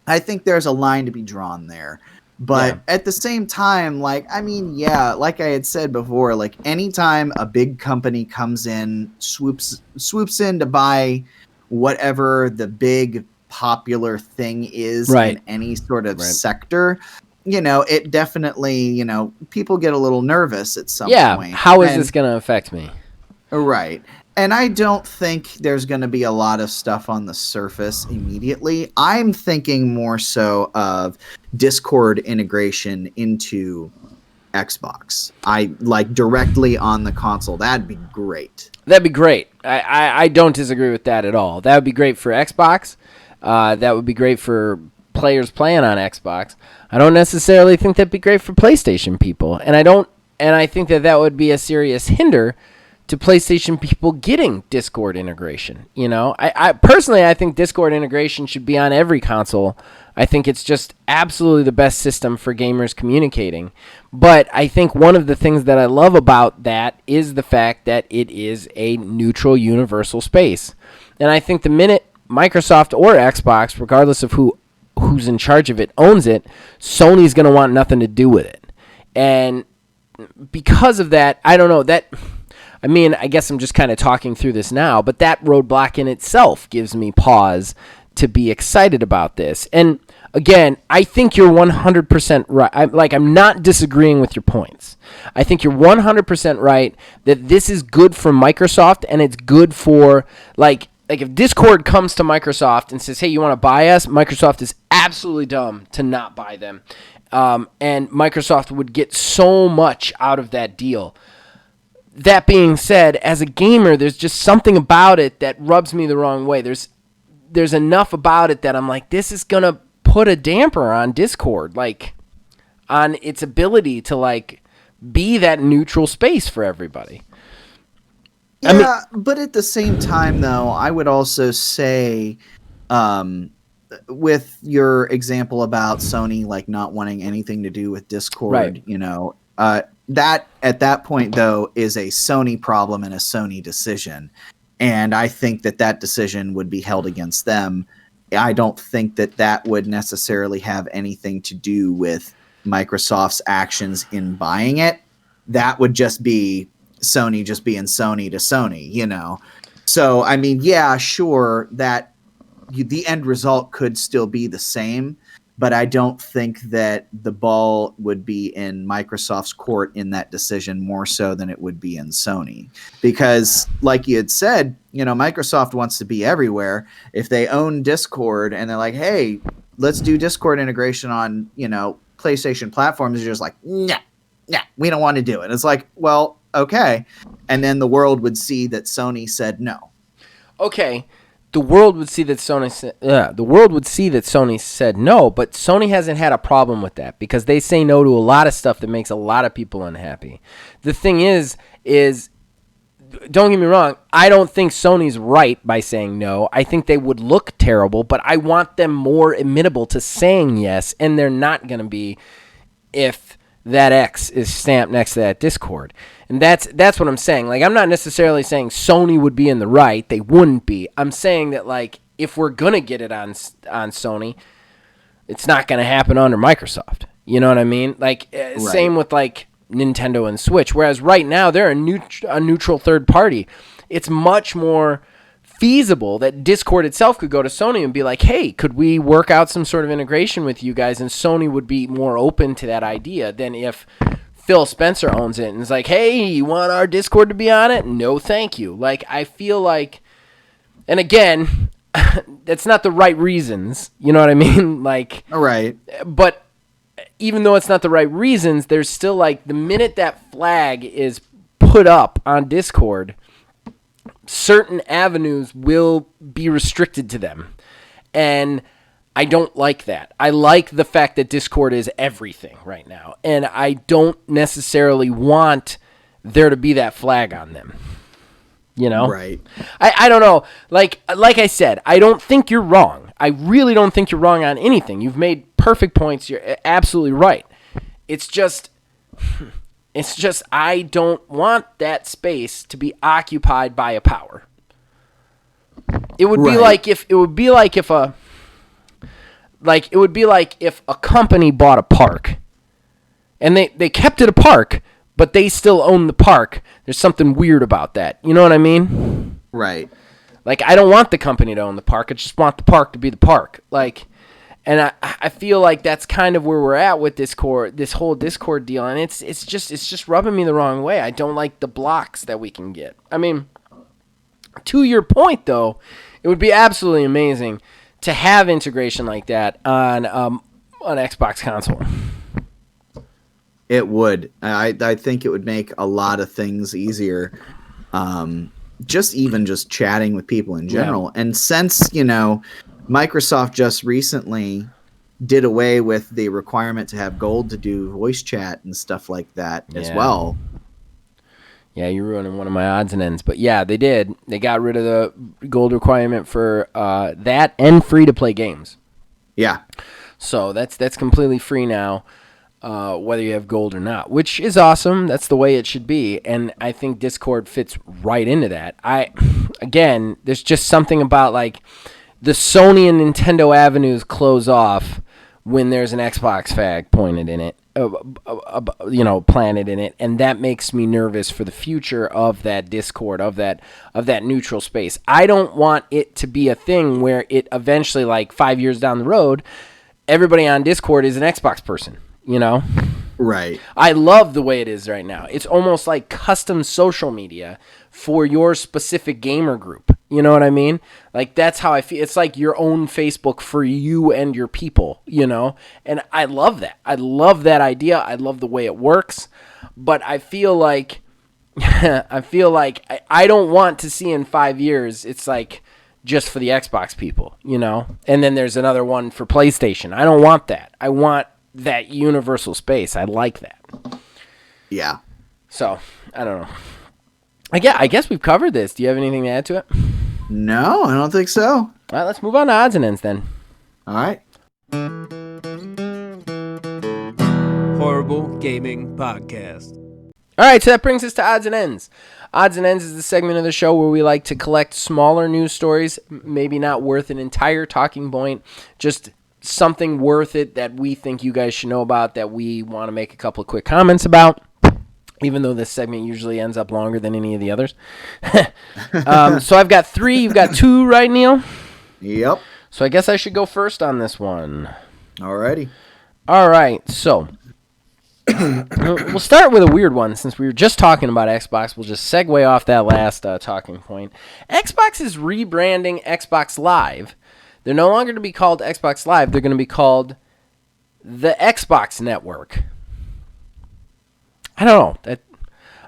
I think there's a line to be drawn there. But at the same time, like, I mean, yeah, like I had said before, like anytime a big company comes in, swoops in to buy whatever the big popular thing is in any sort of sector, you know, it definitely, you know, people get a little nervous at some point. How is this going to affect me? Right. And I don't think there's going to be a lot of stuff on the surface immediately. I'm thinking more so of Discord integration into Xbox. I like directly on the console. That'd be great. That'd be great. I don't disagree with that at all. That would be great for Xbox. That would be great for players playing on Xbox. I don't necessarily think that'd be great for PlayStation people. And I think that would be a serious hinder to PlayStation people getting Discord integration. You know, I personally, I think Discord integration should be on every console. I think it's just absolutely the best system for gamers communicating. But I think one of the things that I love about that is the fact that it is a neutral, universal space. And I think the minute Microsoft or Xbox, regardless of who's in charge of it, owns it, Sony's going to want nothing to do with it. And because of that, I don't know, I mean, I guess I'm just kind of talking through this now, but that roadblock in itself gives me pause to be excited about this. And again, I think you're 100% right. I'm not disagreeing with your points. I think you're 100% right that this is good for Microsoft, and it's good for, like if Discord comes to Microsoft and says, hey, you want to buy us? Microsoft is absolutely dumb to not buy them. And Microsoft would get so much out of that deal. That being said, as a gamer, there's just something about it that rubs me the wrong way. There's enough about it that I'm like, this is going to put a damper on Discord, like on its ability to like be that neutral space for everybody. Yeah, but at the same time, though, I would also say, with your example about Sony like not wanting anything to do with Discord, you know, that at that point, though, is a Sony problem and a Sony decision. And I think that decision would be held against them. I don't think that would necessarily have anything to do with Microsoft's actions in buying it. That would just be Sony just being Sony to Sony, you know? So, I mean, yeah, sure, that the end result could still be the same. but I don't think that the ball would be in Microsoft's court in that decision more so than it would be in Sony. Because like you had said, Microsoft wants to be everywhere. If they own Discord and they're like, hey, let's do Discord integration on, PlayStation platforms, you're just like, nah, we don't want to do it. It's like, well, okay. And then the world would see that Sony said no. Okay. The world would see that Sony said no, but Sony hasn't had a problem with that because they say no to a lot of stuff that makes a lot of people unhappy. The thing is don't get me wrong, I don't think Sony's right by saying no. I think they would look terrible, but I want them more amenable to saying yes, and they're not going to be if that X is stamped next to that Discord. And that's what I'm saying. Like, I'm not necessarily saying Sony would be in the right. They wouldn't be. I'm saying that, like, if we're going to get it on Sony, it's not going to happen under Microsoft. You know what I mean? Like, right. Same with, like, Nintendo and Switch. Whereas right now, they're a neutral third party. It's much more feasible that Discord itself could go to Sony and be like, hey, could we work out some sort of integration with you guys? And Sony would be more open to that idea than if Phil Spencer owns it and is like, hey, you want our Discord to be on it? No, thank you. Like, I feel like, and again, that's not the right reasons. You know what I mean? Like, all right. But even though it's not the right reasons, there's still, like, the minute that flag is put up on Discord, certain avenues will be restricted to them. And I don't like that. I like the fact that Discord is everything right now. And I don't necessarily want there to be that flag on them. Right. I don't know. Like I said, I don't think you're wrong. I really don't think you're wrong on anything. You've made perfect points. You're absolutely right. It's just I don't want that space to be occupied by a power. It would be like if a company bought a park and they kept it a park, but they still own the park. There's something weird about that. You know what I mean? Right. Like, I don't want the company to own the park. I just want the park to be the park. Like, and I feel like that's kind of where we're at with this whole Discord deal. And it's just rubbing me the wrong way. I don't like the blocks that we can get. I mean, to your point though, it would be absolutely amazing to have integration like that on Xbox console. It would. I think it would make a lot of things easier. Just chatting with people in general. Yeah. And since, Microsoft just recently did away with the requirement to have gold to do voice chat and stuff like that as well. Yeah, you're ruining one of my odds and ends. But yeah, they did. They got rid of the gold requirement for that and free-to-play games. Yeah. So that's completely free now, whether you have gold or not, which is awesome. That's the way it should be. And I think Discord fits right into that. Again, there's just something about, like, the Sony and Nintendo avenues close off when there's an Xbox flag pointed in it. Planted in it, and that makes me nervous for the future of that Discord, of that neutral space. I don't want it to be a thing where it eventually, like 5 years down the road, everybody on Discord is an Xbox person, Right. I love the way it is right now. It's almost like custom social media for your specific gamer group. You know what I mean? Like, that's how I feel. It's like your own Facebook for you and your people, And I love that. I love that idea. I love the way it works. But I feel like I don't want to see in 5 years it's like just for the Xbox people, And then there's another one for PlayStation. I don't want that. I want that universal space. I like that. Yeah. So, I don't know. I guess we've covered this. Do you have anything to add to it? No, I don't think so. All right, let's move on to odds and ends then. All right. Horrible Gaming Podcast. All right, so that brings us to odds and ends. Odds and ends is the segment of the show where we like to collect smaller news stories, maybe not worth an entire talking point, just something worth it that we think you guys should know about, that we want to make a couple of quick comments about, even though this segment usually ends up longer than any of the others. So I've got 3. You've got 2, right, Neil? Yep. So I guess I should go first on this one. Alrighty. All right, so we'll start with a weird one since we were just talking about Xbox. We'll just segue off that last talking point. Xbox is rebranding Xbox Live. They're no longer going to be called Xbox Live. They're going to be called the Xbox Network. I don't know.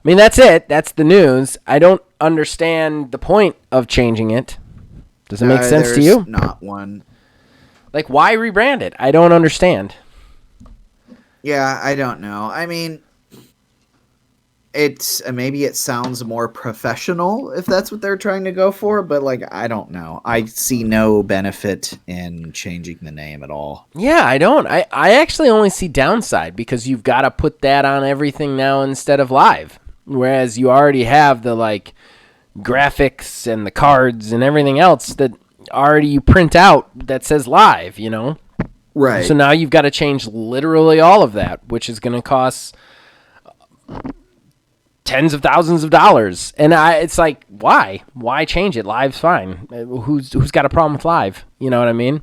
That's it. That's the news. I don't understand the point of changing it. Does it make sense to you? Not one. Like, why rebrand it? I don't understand. Yeah, I don't know. I mean, it's maybe it sounds more professional if that's what they're trying to go for, but like I don't know. I see no benefit in changing the name at all. Yeah, I don't. I actually only see downside because you've got to put that on everything now instead of Live. Whereas you already have the like graphics and the cards and everything else that already you print out that says Live, you know? Right. So now you've got to change literally all of that, which is going to cost tens of thousands of dollars. And it's like, why? Why change it? Live's fine. Who's got a problem with Live? You know what I mean?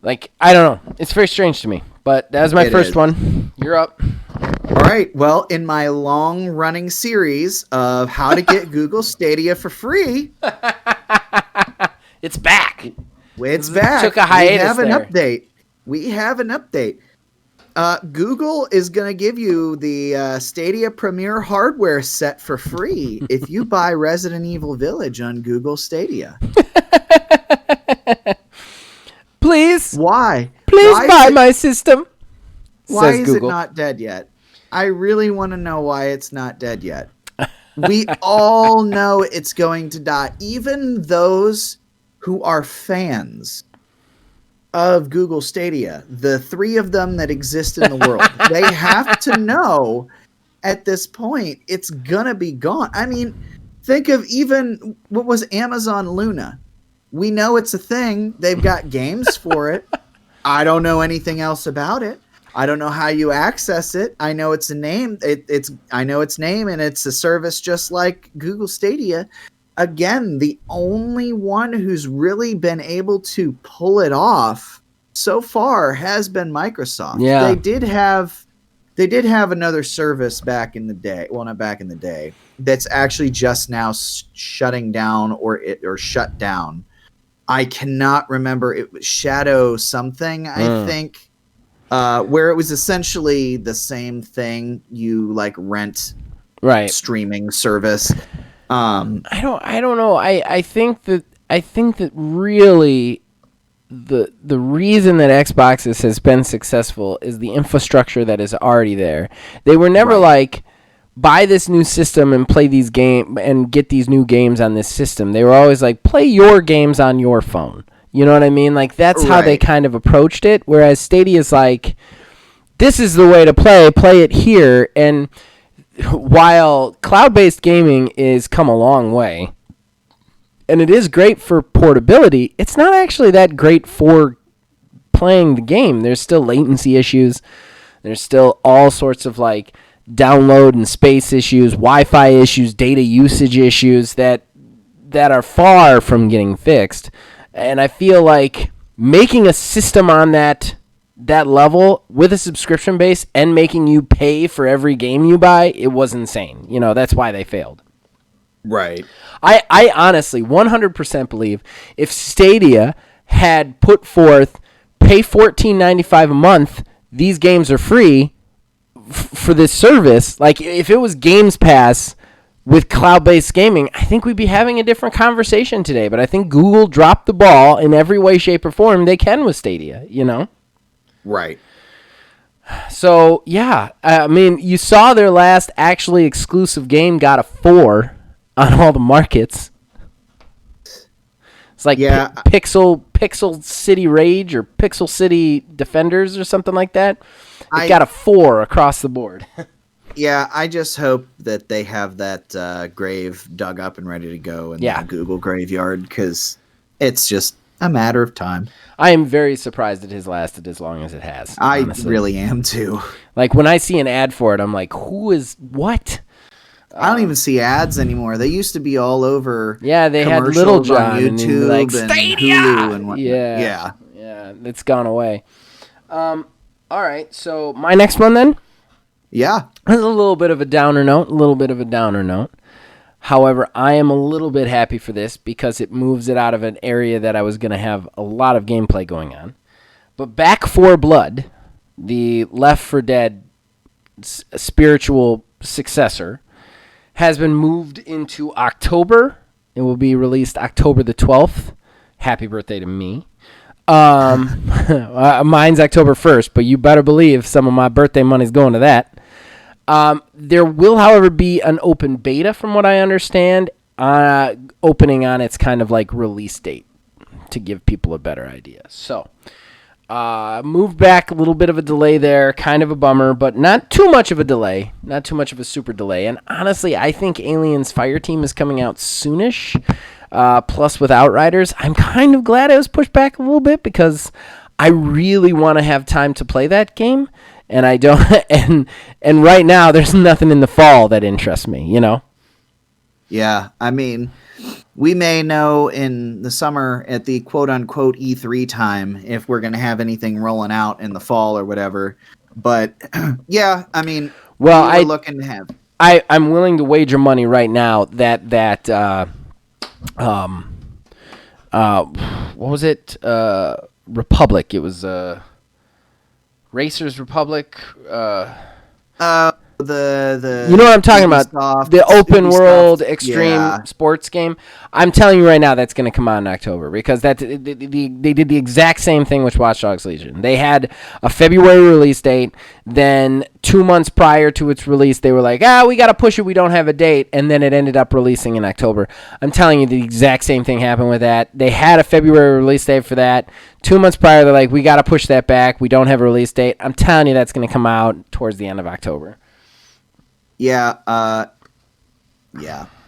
Like, I don't know. It's very strange to me. But that was my first one. You're up. All right. Well, in my long-running series of how to get Google Stadia for free, it's back. It's back. Took a hiatus. We have an update. Google is going to give you the Stadia Premier hardware set for free if you buy Resident Evil Village on Google Stadia. Please. Why? Please buy my system. Why is it not dead yet? I really want to know why it's not dead yet. We all know it's going to die. Even those who are fans of Google Stadia, the 3 of them that exist in the world, they have to know at this point it's gonna be gone. I mean, think of even what was Amazon Luna. We know it's a thing. They've got games for it. I don't know anything else about it. I don't know how you access it. I know it's a name. I know its name, and it's a service just like Google Stadia. Again, the only one who's really been able to pull it off so far has been Microsoft. Yeah. They did have another service back in the day. Well, not back in the day. That's actually just now shutting down or shut down. I cannot remember. It was Shadow something, I think, where it was essentially the same thing. You like rent streaming service. I don't know. I think that really the reason that Xbox has been successful is the infrastructure that is already there. They were never like buy this new system and play these games and get these new games on this system. They were always like play your games on your phone. You know what I mean? Like that's how they kind of approached it. Whereas Stadia's like this is the way to play it here. And while cloud-based gaming is come a long way, and it is great for portability, it's not actually that great for playing the game. There's still latency issues. There's still all sorts of like download and space issues, Wi-Fi issues, data usage issues that are far from getting fixed. And I feel like making a system on that level with a subscription base and making you pay for every game you buy, it was insane. You know, that's why they failed. Right. I honestly 100% believe if Stadia had put forth pay $14.95 a month, these games are free for this service. Like if it was Games Pass with cloud-based gaming, I think we'd be having a different conversation today. But I think Google dropped the ball in every way, shape, or form they can with Stadia, you know? Right. So, yeah. I mean, you saw their last actually exclusive game got a 4 on all the markets. It's like Pixel City Rage or Pixel City Defenders or something like that. It got a 4 across the board. Yeah, I just hope that they have that grave dug up and ready to go in the Google graveyard because it's just a matter of time. I am very surprised it has lasted as long as it has. Honestly. I really am too. Like when I see an ad for it, I'm like, who is what? I don't even see ads anymore. They used to be all over. Yeah, they had Little John on YouTube and like and Stadia Hulu and whatnot. Yeah. It's gone away. All right, so my next one then. Yeah. This is a little bit of a downer note. However, I am a little bit happy for this because it moves it out of an area that I was going to have a lot of gameplay going on. But Back 4 Blood, the Left 4 Dead spiritual successor, has been moved into October. It will be released October the 12th. Happy birthday to me. Mine's October 1st, but you better believe some of my birthday money's going to that. There will, however, be an open beta, from what I understand, opening on its kind of like release date to give people a better idea. So, move back, a little bit of a delay there, kind of a bummer, but not too much of a delay, not too much of a super delay. And honestly, I think Aliens Fireteam is coming out soonish. Plus with Outriders, I'm kind of glad it was pushed back a little bit because I really want to have time to play that game. And I don't, and right now there's nothing in the fall that interests me, you know? Yeah, I mean, we may know in the summer at the quote-unquote E3 time if we're going to have anything rolling out in the fall or whatever. But, yeah, I mean, well, we're looking to have. I'm willing to wager money right now that what was it? Republic. It was, Racers Republic, The you know what I'm talking about, Ubisoft, the open Ubisoft, world extreme yeah. sports game. I'm telling you right now that's going to come out in October because they did the exact same thing with Watch Dogs Legion. They had a February release date, then 2 months prior to its release they were like, we got to push it, we don't have a date, and then it ended up releasing in October. I'm telling you the exact same thing happened with that. They had a February release date for that. 2 months prior they're like, we got to push that back, we don't have a release date. I'm telling you that's going to come out towards the end of October. Yeah,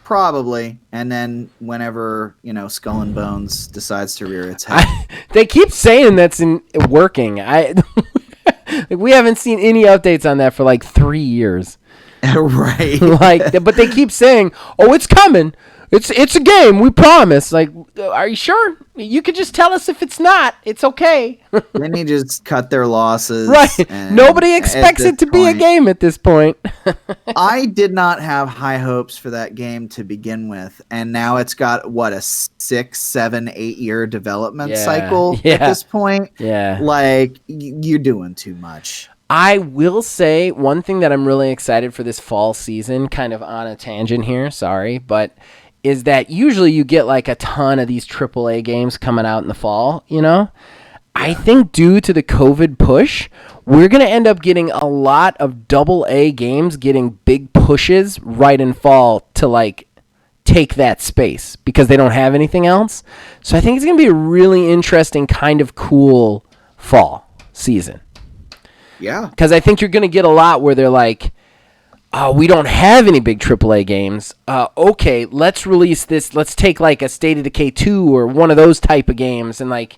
probably. And then whenever, Skull and Bones decides to rear its head. They keep saying that's working. We haven't seen any updates on that for like 3 years. Right. But they keep saying, "Oh, it's coming. It's a game. We promise." Like, are you sure? You could just tell us if it's not. It's okay. Then you just cut their losses. Right. Nobody expects it to be a game at this point. I did not have high hopes for that game to begin with, and now it's got a 6, 7, 8 year development cycle at this point. Yeah. Like, you're doing too much. I will say one thing that I'm really excited for this fall season, kind of on a tangent here, sorry, but is that usually you get like a ton of these AAA games coming out in the fall, I think due to the COVID push, we're going to end up getting a lot of AA games getting big pushes right in fall to like take that space because they don't have anything else. So I think it's going to be a really interesting kind of cool fall season. Yeah. Because I think you're going to get a lot where they're like, we don't have any big AAA games. Okay, let's release this. Let's take like a State of Decay 2 or one of those type of games and like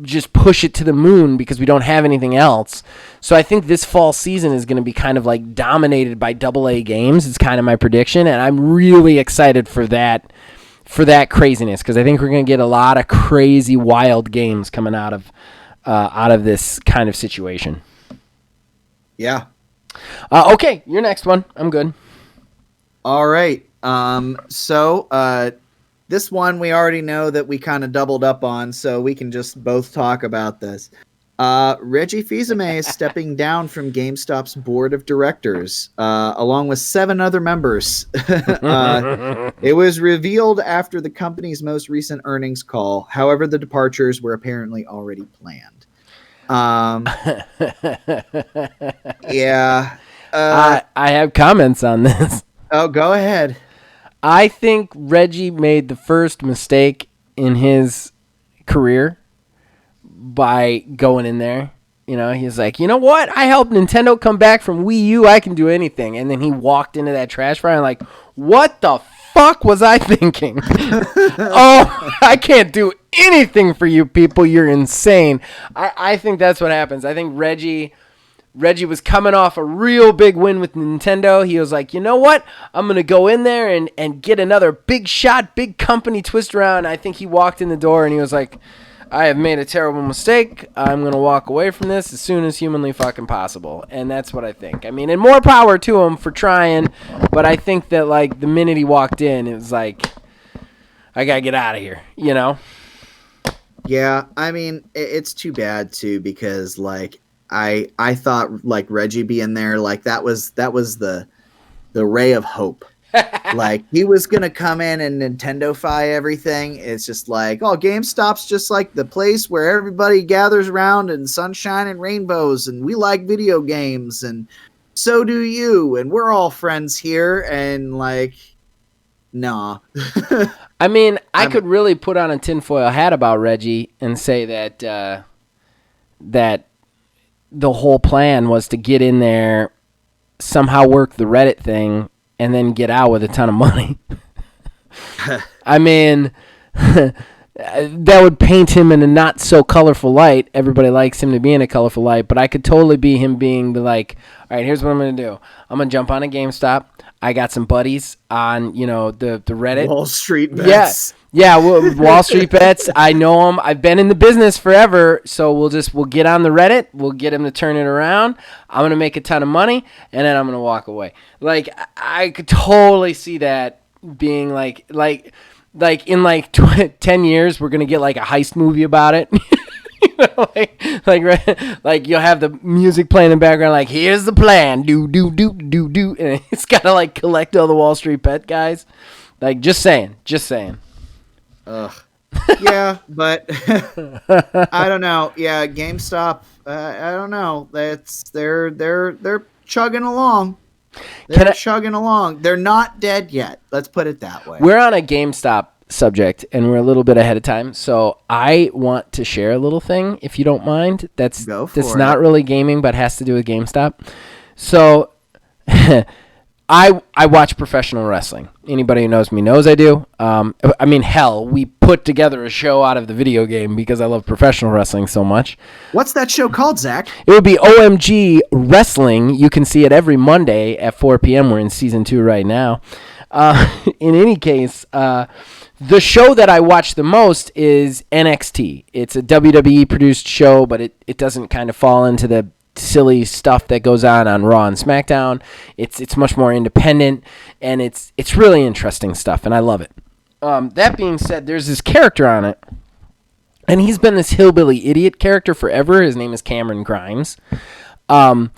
just push it to the moon because we don't have anything else. So I think this fall season is going to be kind of like dominated by AA games. It's kind of my prediction, and I'm really excited for that craziness because I think we're going to get a lot of crazy, wild games coming out of this kind of situation. Yeah. Okay, your next one. I'm good. All right. So this one we already know that we kind of doubled up on, so we can just both talk about this. Reggie Fils-Aimé is stepping down from GameStop's board of directors, along with 7 other members. It was revealed after the company's most recent earnings call. However, the departures were apparently already planned. Yeah. I have comments on this. Oh, go ahead. I think Reggie made the first mistake in his career by going in there. He's like, you know what? I helped Nintendo come back from Wii U. I can do anything. And then he walked into that trash fire and like, what the fuck was I thinking? Oh, I can't do anything for you people. You're insane. I think that's what happens. I think Reggie was coming off a real big win with Nintendo. He was like, you know what? I'm going to go in there and get another big shot, big company twist around. I think he walked in the door and he was like, I have made a terrible mistake. I'm going to walk away from this as soon as humanly fucking possible. And that's what I think. I mean, and more power to him for trying, but I think that, like, the minute he walked in, it was like, I got to get out of here, you know? Yeah, I mean, it's too bad, too, because, like, I thought, like, Reggie being there, like, that was the ray of hope. Like, he was going to come in and Nintendo-fy everything. It's just like, oh, GameStop's just like the place where everybody gathers around and sunshine and rainbows, and we like video games, and so do you, and we're all friends here, and, like, nah. I mean, I could really put on a tinfoil hat about Reggie and say that that the whole plan was to get in there, somehow work the Reddit thing, and then get out with a ton of money. I mean, that would paint him in a not so colorful light. Everybody likes him to be in a colorful light, but I could totally be him being the like, all right, here's what I'm going to do. I'm going to jump on a GameStop. I got some buddies on, you know, the Reddit. Wall Street bets. Yeah, Wall Street bets. I know them. I've been in the business forever, so we'll get on the Reddit. We'll get him to turn it around. I'm going to make a ton of money, and then I'm going to walk away. Like, I could totally see that being like in like 10 years, we're going to get like a heist movie about it. You know, like you'll have the music playing in the background, like, here's the plan, do, and it's got to like collect all the Wall Street bet guys. Like, just saying. Ugh. Yeah, but I don't know. Yeah, GameStop. I don't know. They're chugging along. They're chugging along. They're not dead yet. Let's put it that way. We're on a GameStop subject, and we're a little bit ahead of time. So I want to share a little thing, if you don't mind. That's not really gaming, but has to do with GameStop. So I watch professional wrestling. Anybody who knows me knows I do. I mean, hell, we put together a show out of the video game because I love professional wrestling so much. What's that show called, Zach? It would be OMG Wrestling. You can see it every Monday at 4 p.m. We're in season 2 right now. In any case, the show that I watch the most is NXT. It's a WWE produced show, but it doesn't kind of fall into the silly stuff that goes on Raw and SmackDown. It's much more independent, and it's really interesting stuff, and I love it. That being said, there's this character on it, and he's been this hillbilly idiot character forever. His name is Cameron Grimes, and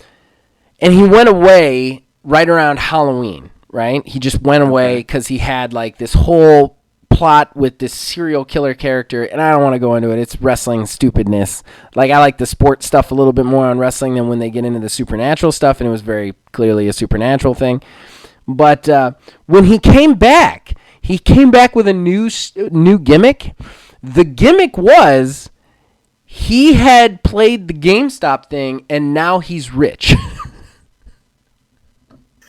he went away right around Halloween, right? He just went away because he had like this whole plot with this serial killer character, and I don't want to go into it. It's wrestling stupidness. Like, I like the sports stuff a little bit more on wrestling than when they get into the supernatural stuff, and it was very clearly a supernatural thing. But when he came back with a new gimmick. The gimmick was he had played the GameStop thing, and now he's rich.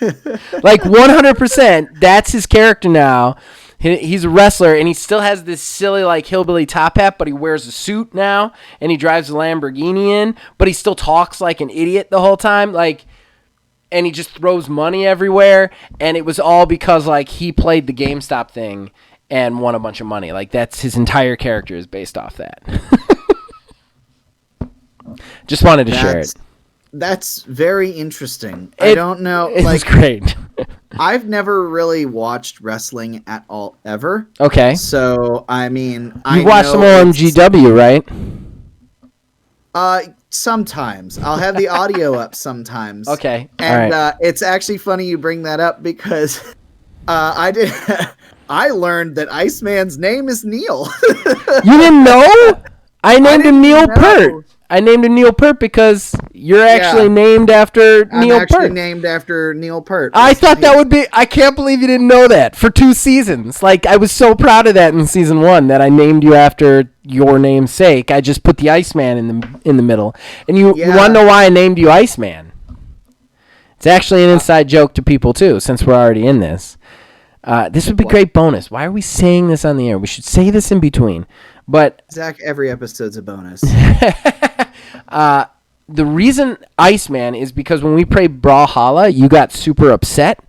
Like, 100%, that's his character now. He's a wrestler, and he still has this silly, like, hillbilly top hat, but he wears a suit now, and he drives a Lamborghini in, but he still talks like an idiot the whole time, like, and he just throws money everywhere, and it was all because, like, he played the GameStop thing and won a bunch of money. Like, that's his entire character is based off that. Just wanted to share it. That's very interesting. I don't know. It's great. I've never really watched wrestling at all, ever. Okay. So, I mean, you watched some OMGW, right? Sometimes. I'll have the audio up sometimes. Okay. And all right. It's actually funny you bring that up because I learned that Iceman's name is Neil. You didn't know? I named him Neil Peart. I named him Neil Peart because you're actually named after Neil Peart. I'm actually named after Neil Peart. I thought that would be... I can't believe you didn't know that. For 2 seasons. Like, I was so proud of that in season 1 that I named you after your namesake. I just put the Iceman in the middle. And you want to know why I named you Iceman? It's actually an inside joke to people, too, since we're already in this. This would be great bonus. Why are we saying this on the air? We should say this in between. But Zach, every episode's a bonus. The reason Iceman is because when we played Brawlhalla, you got super upset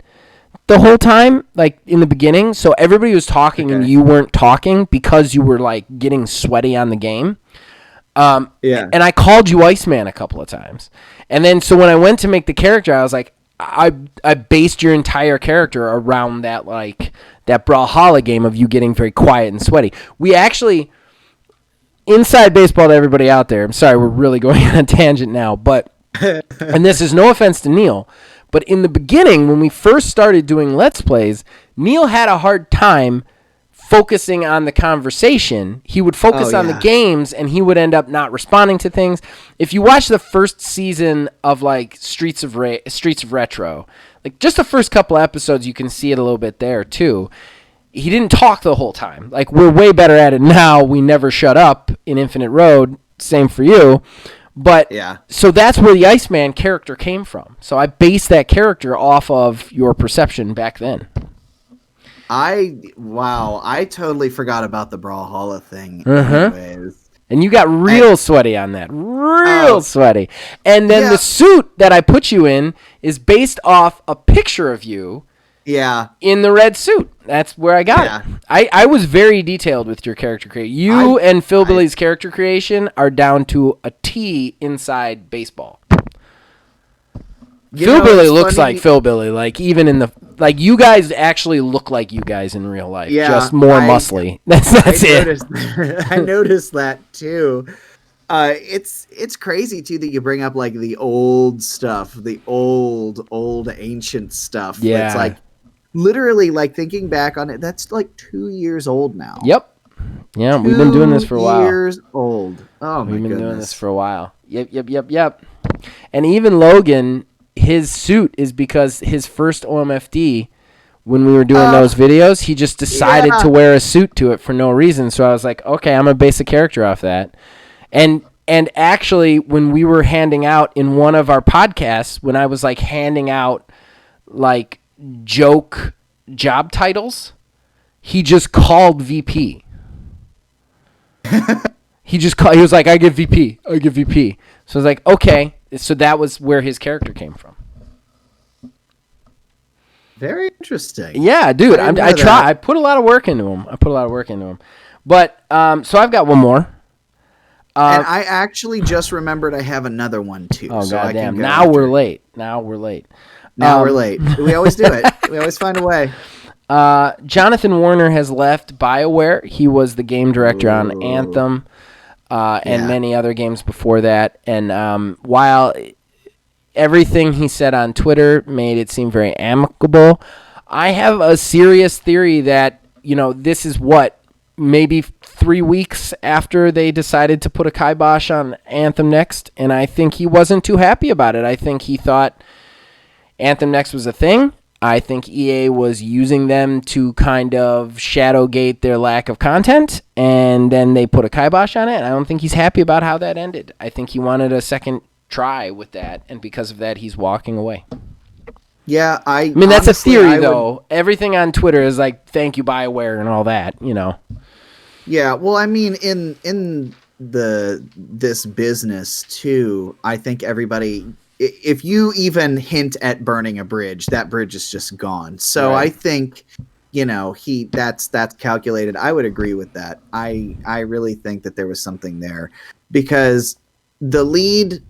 the whole time, like in the beginning. So everybody was talking and you weren't talking because you were like getting sweaty on the game. Yeah. And I called you Iceman a couple of times. And then so when I went to make the character, I was like, I based your entire character around that Brawlhalla game of you getting very quiet and sweaty. We actually, inside baseball to everybody out there, I'm sorry, we're really going on a tangent now, but, and this is no offense to Neil, but in the beginning, when we first started doing Let's Plays, Neil had a hard time focusing on the conversation. He would focus on the games, and he would end up not responding to things. If you watch the first season of like Streets of Retro, like just the first couple episodes, you can see it a little bit there too. He didn't talk the whole time. Like, we're way better at it now. We never shut up in Infinite Road. Same for you. But yeah. So that's where the Iceman character came from. So I based that character off of your perception back then. I totally forgot about the Brawlhalla thing. Anyways. And you got real sweaty on that. Real sweaty. And then the suit that I put you in is based off a picture of you. Yeah. In the red suit. That's where I got it. I was very detailed with your character creation. You and Philbilly's character creation are down to a T inside baseball. Philbilly looks like Philbilly. Like, even in the... Like, you guys actually look like you guys in real life. Yeah, just more muscly. That's it. I noticed that, too. It's crazy, too, that you bring up, like, the old stuff. The old ancient stuff. Yeah. It's, like, literally, like, thinking back on it, that's, like, 2 years old now. Yep. Yeah, we've been doing this for a while. 2 years old. Oh, my goodness. We've been doing this for a while. Yep. And even Logan... His suit is because his first OMFD, when we were doing those videos, he just decided to wear a suit to it for no reason. So I was like, okay, I'm going to base a character off that. And actually, when we were handing out in one of our podcasts, when I was like handing out like joke job titles, he just called VP. He was like, I get VP. So I was like, okay. So that was where his character came from. Very interesting. Yeah, dude. I try. I put a lot of work into him. But so I've got one more. And I actually just remembered I have another one too. Oh, so goddamn! Now we're late. We're late. We always do it. We always find a way. Jonathan Warner has left Bioware. He was the game director on Anthem. And many other games before that. And while everything he said on Twitter made it seem very amicable, I have a serious theory that, this is maybe 3 weeks after they decided to put a kibosh on Anthem Next, and I think he wasn't too happy about it. I think he thought Anthem Next was a thing. I think EA was using them to kind of shadowgate their lack of content, and then they put a kibosh on it, and I don't think he's happy about how that ended. I think he wanted a second try with that, and because of that, he's walking away. Yeah, I mean, that's honestly, a theory, though. Everything on Twitter is like, thank you, Bioware, and all that, Yeah, well, I mean, in this business, too, I think everybody... If you even hint at burning a bridge, that bridge is just gone. So right. I think, that's calculated. I would agree with that. I really think that there was something there, because the lead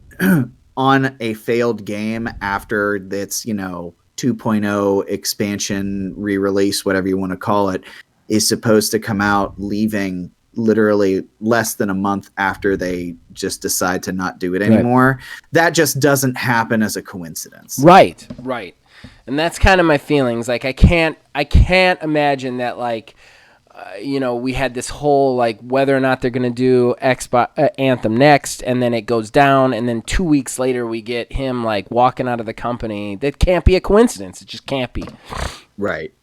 on a failed game after its 2.0 expansion re-release, whatever you want to call it, is supposed to come out leaving literally less than a month after they just decide to not do it anymore. Right. That just doesn't happen as a coincidence. Right. And that's kind of my feelings. Like, I can't imagine that, like, we had this whole, like, whether or not they're going to do Anthem Next, and then it goes down, and then 2 weeks later we get him, like, walking out of the company. That can't be a coincidence. It just can't be. Right.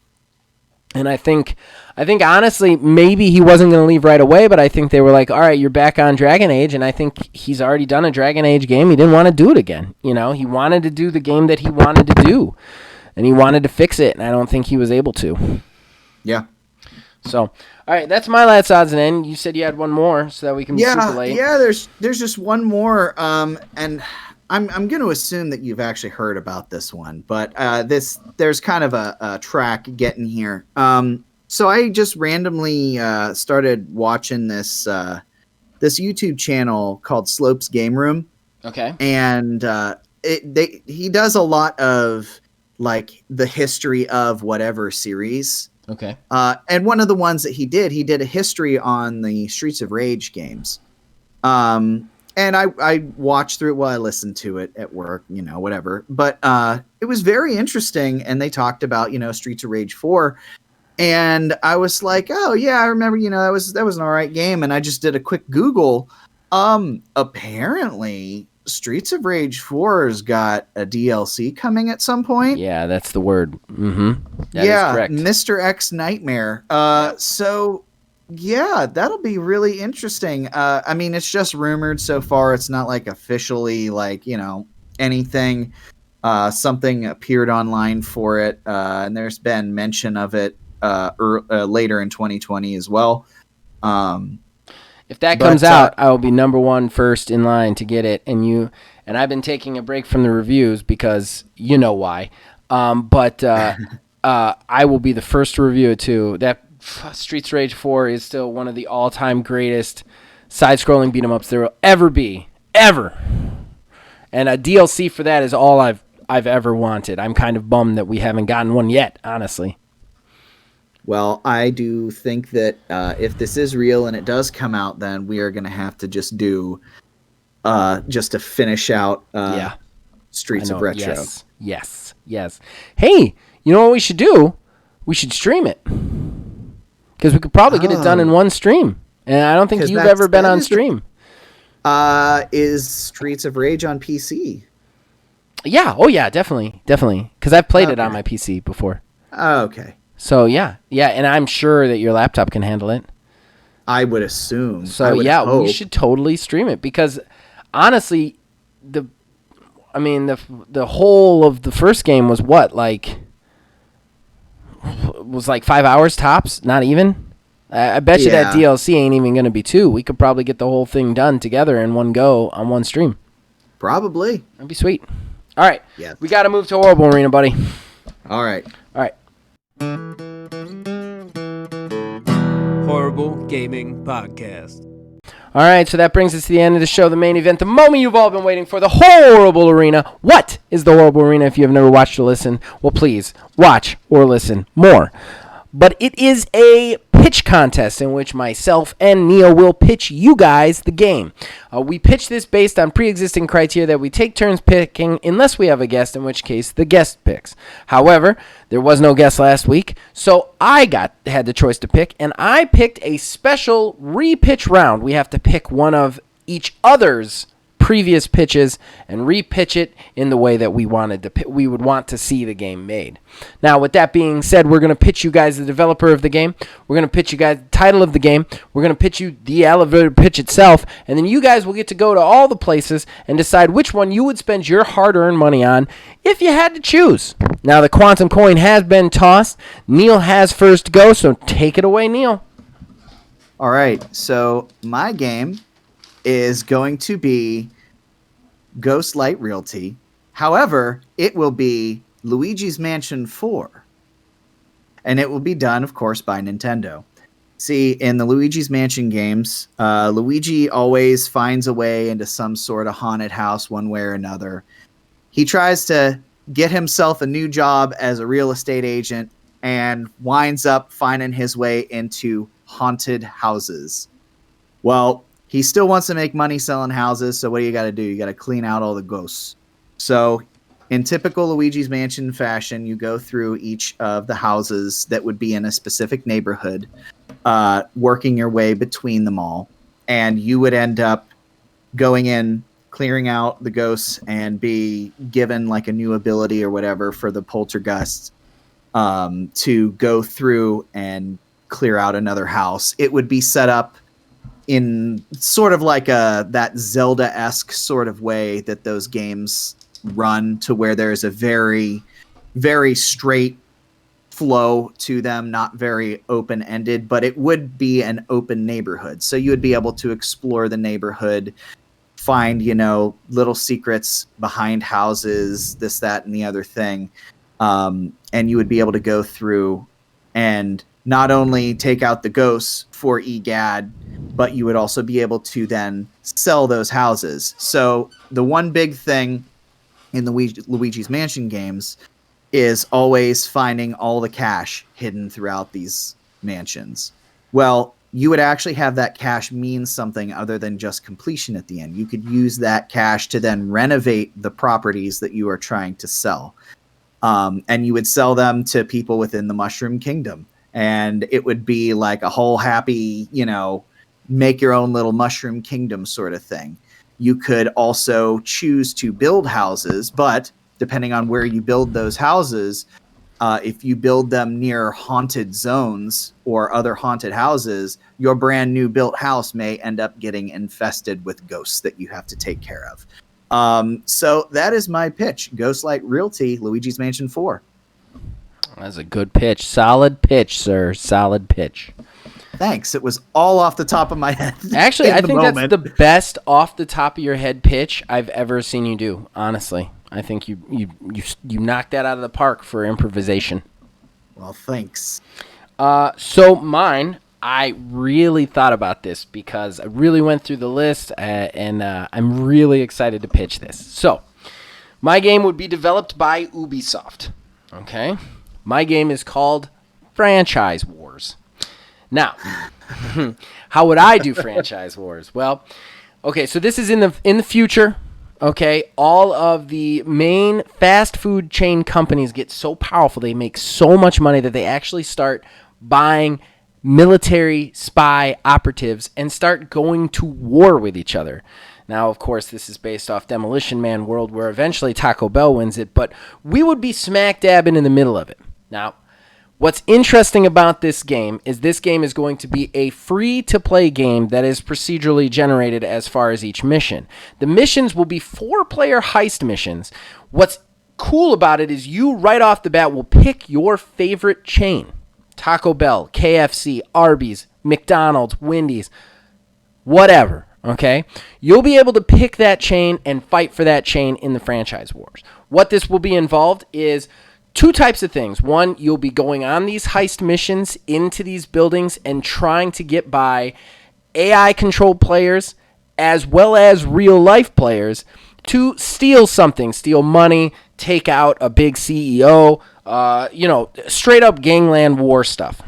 And I think honestly, maybe he wasn't going to leave right away, but I think they were like, all right, you're back on Dragon Age, and I think he's already done a Dragon Age game. He didn't want to do it again. He wanted to do the game that he wanted to do, and he wanted to fix it, and I don't think he was able to. Yeah. So, all right, that's my last odds and end. You said you had one more, so that we can be super late. Yeah, there's just one more, and I'm going to assume that you've actually heard about this one, but there's kind of a track getting here. So I just randomly started watching this this YouTube channel called Slope's Game Room. Okay. And he does a lot of like the history of whatever series. Okay. And one of the ones that he did a history on the Streets of Rage games. And I watched through it while I listened to it at work, whatever. But it was very interesting. And they talked about, Streets of Rage 4. And I was like, oh, yeah, I remember, that was an all right game. And I just did a quick Google. Apparently, Streets of Rage 4 has got a DLC coming at some point. Yeah, that's the word. Mm-hmm. That is correct. Mr. X Nightmare. So... yeah, that'll be really interesting. I mean, it's just rumored so far. It's not like officially like, anything. Something appeared online for it. And there's been mention of it later in 2020 as well. If that comes out, I will be number one first in line to get it. And I've been taking a break from the reviews because you know why. But I will be the first to review it too. That Streets of Rage 4 is still one of the all-time greatest side-scrolling beat-em-ups there will ever be. Ever. And a DLC for that is all I've ever wanted. I'm kind of bummed that we haven't gotten one yet, honestly. Well, I do think that if this is real and it does come out, then we are going to have to just do just to finish out Streets of Retro. Yes. Hey, you know what we should do? We should stream it. Because we could probably get it done in one stream. And I don't think you've ever been on stream. Is Streets of Rage on PC? Yeah. Oh, yeah, definitely. Because I've played it on my PC before. Okay. So, yeah. Yeah, and I'm sure that your laptop can handle it. I would assume. So, we should totally stream it. Because, honestly, the whole of the first game was what? Was like 5 hours tops, not even. I bet you that DLC ain't even going to be 2. We could probably get the whole thing done together in one go on one stream. Probably. That'd be sweet. All right. Yes. We got to move to Horrible Arena, buddy. All right. Horrible Gaming Podcast. All right, so that brings us to the end of the show, the main event, the moment you've all been waiting for, the Horrible Arena. What is the Horrible Arena? If you have never watched or listened, well, please watch or listen more. But it is a pitch contest in which myself and Neil will pitch you guys the game. We pitch this based on pre-existing criteria that we take turns picking unless we have a guest, in which case the guest picks. However, there was no guest last week, so I had the choice to pick, and I picked a special re-pitch round. We have to pick one of each other's previous pitches and re-pitch it in the way that we would want to see the game made. Now, with that being said, we're going to pitch you guys the developer of the game. We're going to pitch you guys the title of the game. We're going to pitch you the elevator pitch itself, and then you guys will get to go to all the places and decide which one you would spend your hard-earned money on if you had to choose. Now, the quantum coin has been tossed. Neil has first go, so take it away, Neil. All right, so my game is going to be Ghostlight Realty. However, it will be Luigi's Mansion 4. And it will be done, of course, by Nintendo. See, in the Luigi's Mansion games, Luigi always finds a way into some sort of haunted house one way or another. He tries to get himself a new job as a real estate agent and winds up finding his way into haunted houses. Well, he still wants to make money selling houses, so what do you got to do? You got to clean out all the ghosts. So, in typical Luigi's Mansion fashion, you go through each of the houses that would be in a specific neighborhood, working your way between them all, and you would end up going in, clearing out the ghosts, and be given like a new ability or whatever for the poltergeist to go through and clear out another house. It would be set up in sort of like that Zelda-esque sort of way that those games run, to where there's a very, very straight flow to them, not very open-ended, but it would be an open neighborhood. So you would be able to explore the neighborhood, find, little secrets behind houses, this, that, and the other thing. And you would be able to go through and not only take out the ghosts for EGAD, but you would also be able to then sell those houses. So the one big thing in the Luigi's Mansion games is always finding all the cash hidden throughout these mansions. Well, you would actually have that cash mean something other than just completion at the end. You could use that cash to then renovate the properties that you are trying to sell. And you would sell them to people within the Mushroom Kingdom. And it would be like a whole happy, make your own little Mushroom Kingdom sort of thing. You could also choose to build houses, but depending on where you build those houses, if you build them near haunted zones or other haunted houses, your brand new built house may end up getting infested with ghosts that you have to take care of. So that is my pitch. Ghostlight Realty, Luigi's Mansion 4. That's a good pitch. Solid pitch, sir. Solid pitch. Thanks. It was all off the top of my head. Actually, I think that's the best off the top of your head pitch I've ever seen you do, honestly. I think you knocked that out of the park for improvisation. Well, thanks. So mine, I really thought about this because I really went through the list, and I'm really excited to pitch this. So my game would be developed by Ubisoft. Okay? My game is called Franchise Wars. Now, how would I do Franchise Wars? Well, okay, so this is in the future. Okay, all of the main fast food chain companies get so powerful, they make so much money that they actually start buying military spy operatives and start going to war with each other. Now, of course, this is based off Demolition Man world where eventually Taco Bell wins it, but we would be smack dab in the middle of it. Now, what's interesting about this game is going to be a free-to-play game that is procedurally generated as far as each mission. The missions will be 4-player heist missions. What's cool about it is you right off the bat will pick your favorite chain. Taco Bell, KFC, Arby's, McDonald's, Wendy's, whatever, okay? You'll be able to pick that chain and fight for that chain in the Franchise Wars. What this will be involved is 2 types of things. One, you'll be going on these heist missions into these buildings and trying to get by AI-controlled players as well as real-life players to steal something, steal money, take out a big CEO, straight-up gangland war stuff.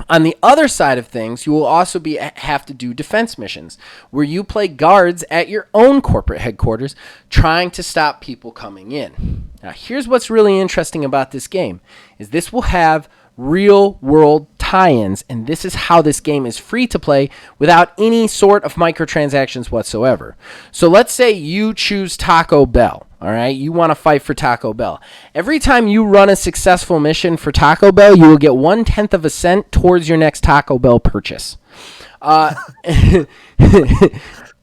On the other side of things, you will also have to do defense missions where you play guards at your own corporate headquarters trying to stop people coming in. Now, here's what's really interesting about this game is this will have real-world tie-ins, and this is how this game is free to play without any sort of microtransactions whatsoever. So let's say you choose Taco Bell. All right, you want to fight for Taco Bell. Every time you run a successful mission for Taco Bell, you will get 1/10 of a cent towards your next Taco Bell purchase.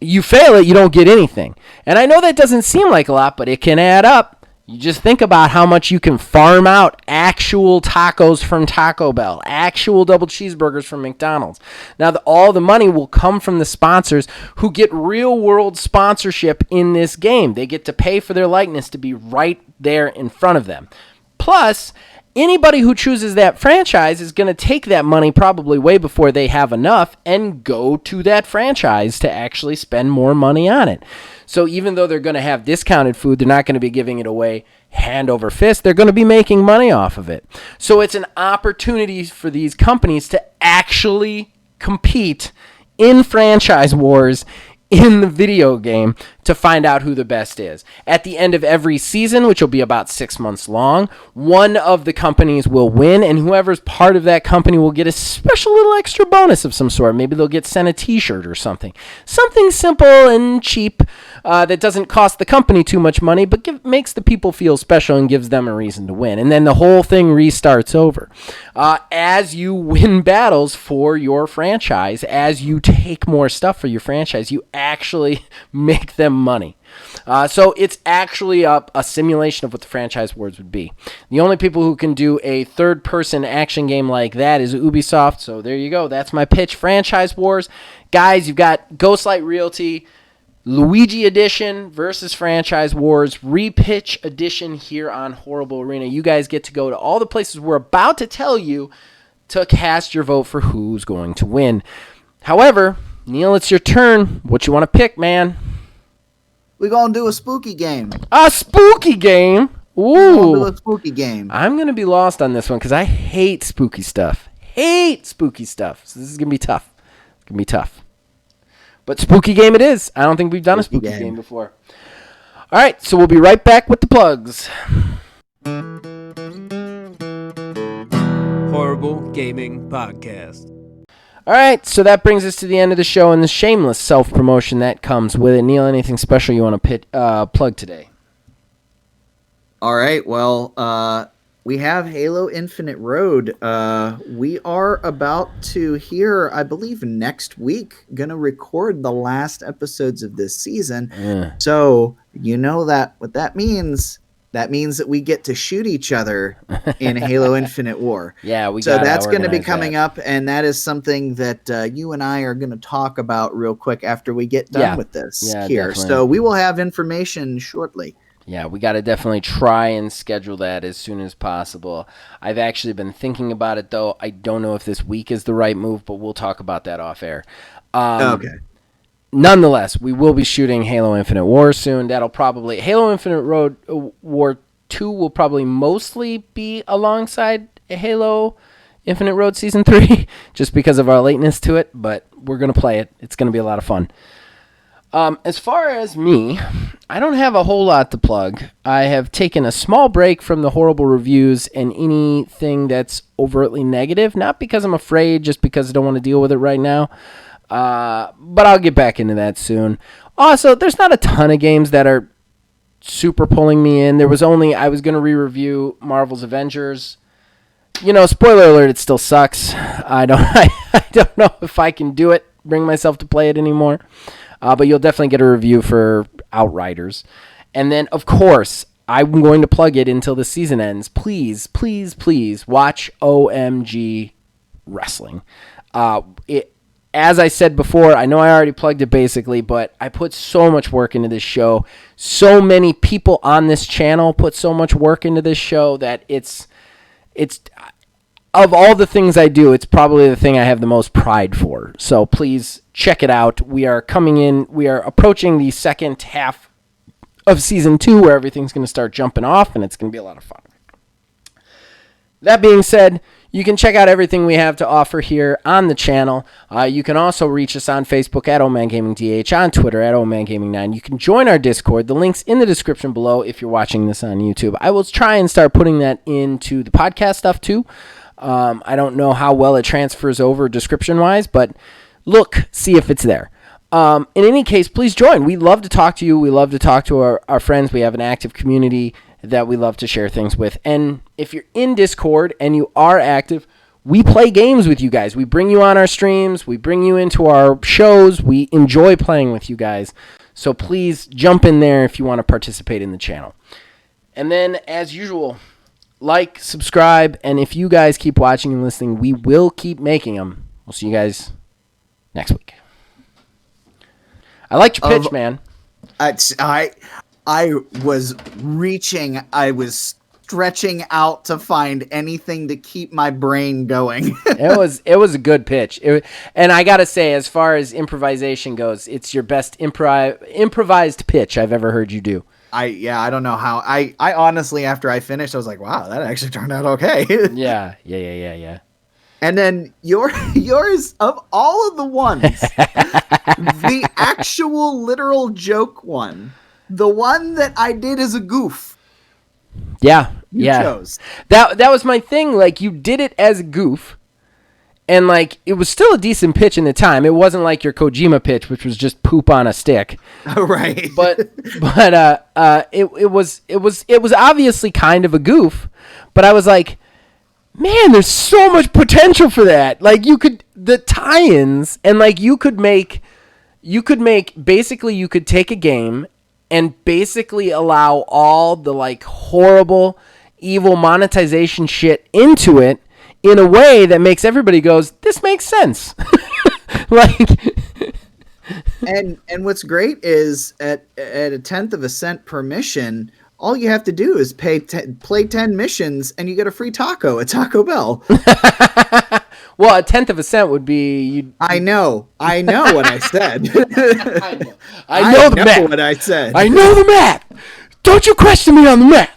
You fail it, you don't get anything. And I know that doesn't seem like a lot, but it can add up. You just think about how much you can farm out actual tacos from Taco Bell, actual double cheeseburgers from McDonald's. Now, all the money will come from the sponsors who get real-world sponsorship in this game. They get to pay for their likeness to be right there in front of them. Plus, anybody who chooses that franchise is going to take that money probably way before they have enough and go to that franchise to actually spend more money on it. So even though they're going to have discounted food, they're not going to be giving it away hand over fist. They're going to be making money off of it. So it's an opportunity for these companies to actually compete in franchise wars in the video game to find out who the best is. At the end of every season, which will be about 6 months long, one of the companies will win, and whoever's part of that company will get a special little extra bonus of some sort. Maybe they'll get sent a t-shirt or something. Something simple and cheap that doesn't cost the company too much money, but makes the people feel special and gives them a reason to win. And then the whole thing restarts over. As you win battles for your franchise, as you take more stuff for your franchise, you actually make them money. So it's actually a simulation of what the franchise wars would be. The only people who can do a third-person action game like that is Ubisoft. So there you go. That's my pitch. Franchise wars. Guys, you've got Ghostlight Realty, Luigi Edition versus Franchise Wars, Repitch Edition here on Horrible Arena. You guys get to go to all the places we're about to tell you to cast your vote for who's going to win. However, Neil, it's your turn. What you want to pick, man? We're going to do a spooky game. A spooky game? Ooh. We're going to do a spooky game. I'm going to be lost on this one because I hate spooky stuff. Hate spooky stuff. So this is going to be tough. It's going to be tough. But spooky game it is. I don't think we've done a spooky game before. All right, so we'll be right back with the plugs. Horrible Gaming Podcast. All right, so that brings us to the end of the show and the shameless self-promotion that comes with it. Neil, anything special you want to plug today? All right, well, we have Halo Infinite Road. We are about to hear, I believe, next week, going to record the last episodes of this season. So, you know that what that means? That means that we get to shoot each other in Halo Infinite War. Yeah, so that's going to be coming up, and that is something that you and I are going to talk about real quick after we get done with this here. Definitely. So we will have information shortly. Yeah, we got to definitely try and schedule that as soon as possible. I've actually been thinking about it, though. I don't know if this week is the right move, but we'll talk about that off air. Okay. Nonetheless, we will be shooting Halo Infinite War soon. That'll probably Halo Infinite War 2 will probably mostly be alongside Halo Infinite Road Season 3 just because of our lateness to it, but we're going to play it. It's going to be a lot of fun. As far as me, I don't have a whole lot to plug. I have taken a small break from the horrible reviews and anything that's overtly negative, not because I'm afraid, just because I don't want to deal with it right now. But I'll get back into that soon. Also, there's not a ton of games that are super pulling me in. I was going to re-review Marvel's Avengers. You know, spoiler alert, it still sucks. I don't know if I can bring myself to play it anymore. But you'll definitely get a review for Outriders. And then, of course, I'm going to plug it until the season ends. Please, please, please watch OMG Wrestling. As I said before, I know I already plugged it basically, but I put so much work into this show. So many people on this channel put so much work into this show that it's of all the things I do, it's probably the thing I have the most pride for. So please check it out. We are approaching the second half of season 2 where everything's going to start jumping off and it's going to be a lot of fun. That being said, you can check out everything we have to offer here on the channel. You can also reach us on Facebook at OManGamingDH, on Twitter at OManGaming9. You can join our Discord. The link's in the description below if you're watching this on YouTube. I will try and start putting that into the podcast stuff too. I don't know how well it transfers over description-wise, but look, see if it's there. In any case, please join. We love to talk to you. We love to talk to our friends. We have an active community that we love to share things with. And if you're in Discord and you are active, we play games with you guys. We bring you on our streams. We bring you into our shows. We enjoy playing with you guys. So please jump in there if you want to participate in the channel. And then, as usual, like, subscribe, and if you guys keep watching and listening, we will keep making them. We'll see you guys next week. I liked your pitch, man. I was reaching, I was stretching out to find anything to keep my brain going. It was a good pitch. And I got to say, as far as improvisation goes, it's your best improvised pitch I've ever heard you do. I don't know how. I honestly, after I finished, I was like, wow, that actually turned out okay. Yeah. And then yours, of all of the ones, the actual literal joke one, the one that I did as a goof. Yeah. You chose. That was my thing. Like, you did it as a goof. And, like, it was still a decent pitch in the time. It wasn't like your Kojima pitch, which was just poop on a stick. Right. But it was obviously kind of a goof. But I was like, man, there's so much potential for that. Like, the tie-ins, and, like, you could take a game and basically allow all the, like, horrible, evil monetization shit into it in a way that makes everybody goes, this makes sense. And what's great is at a 1/10 of a cent per mission, all you have to do is play 10 missions and you get a free taco at Taco Bell. Well, a tenth of a cent would be. I know what I said. I know the math. What I said. I know the math. Don't you question me on the math.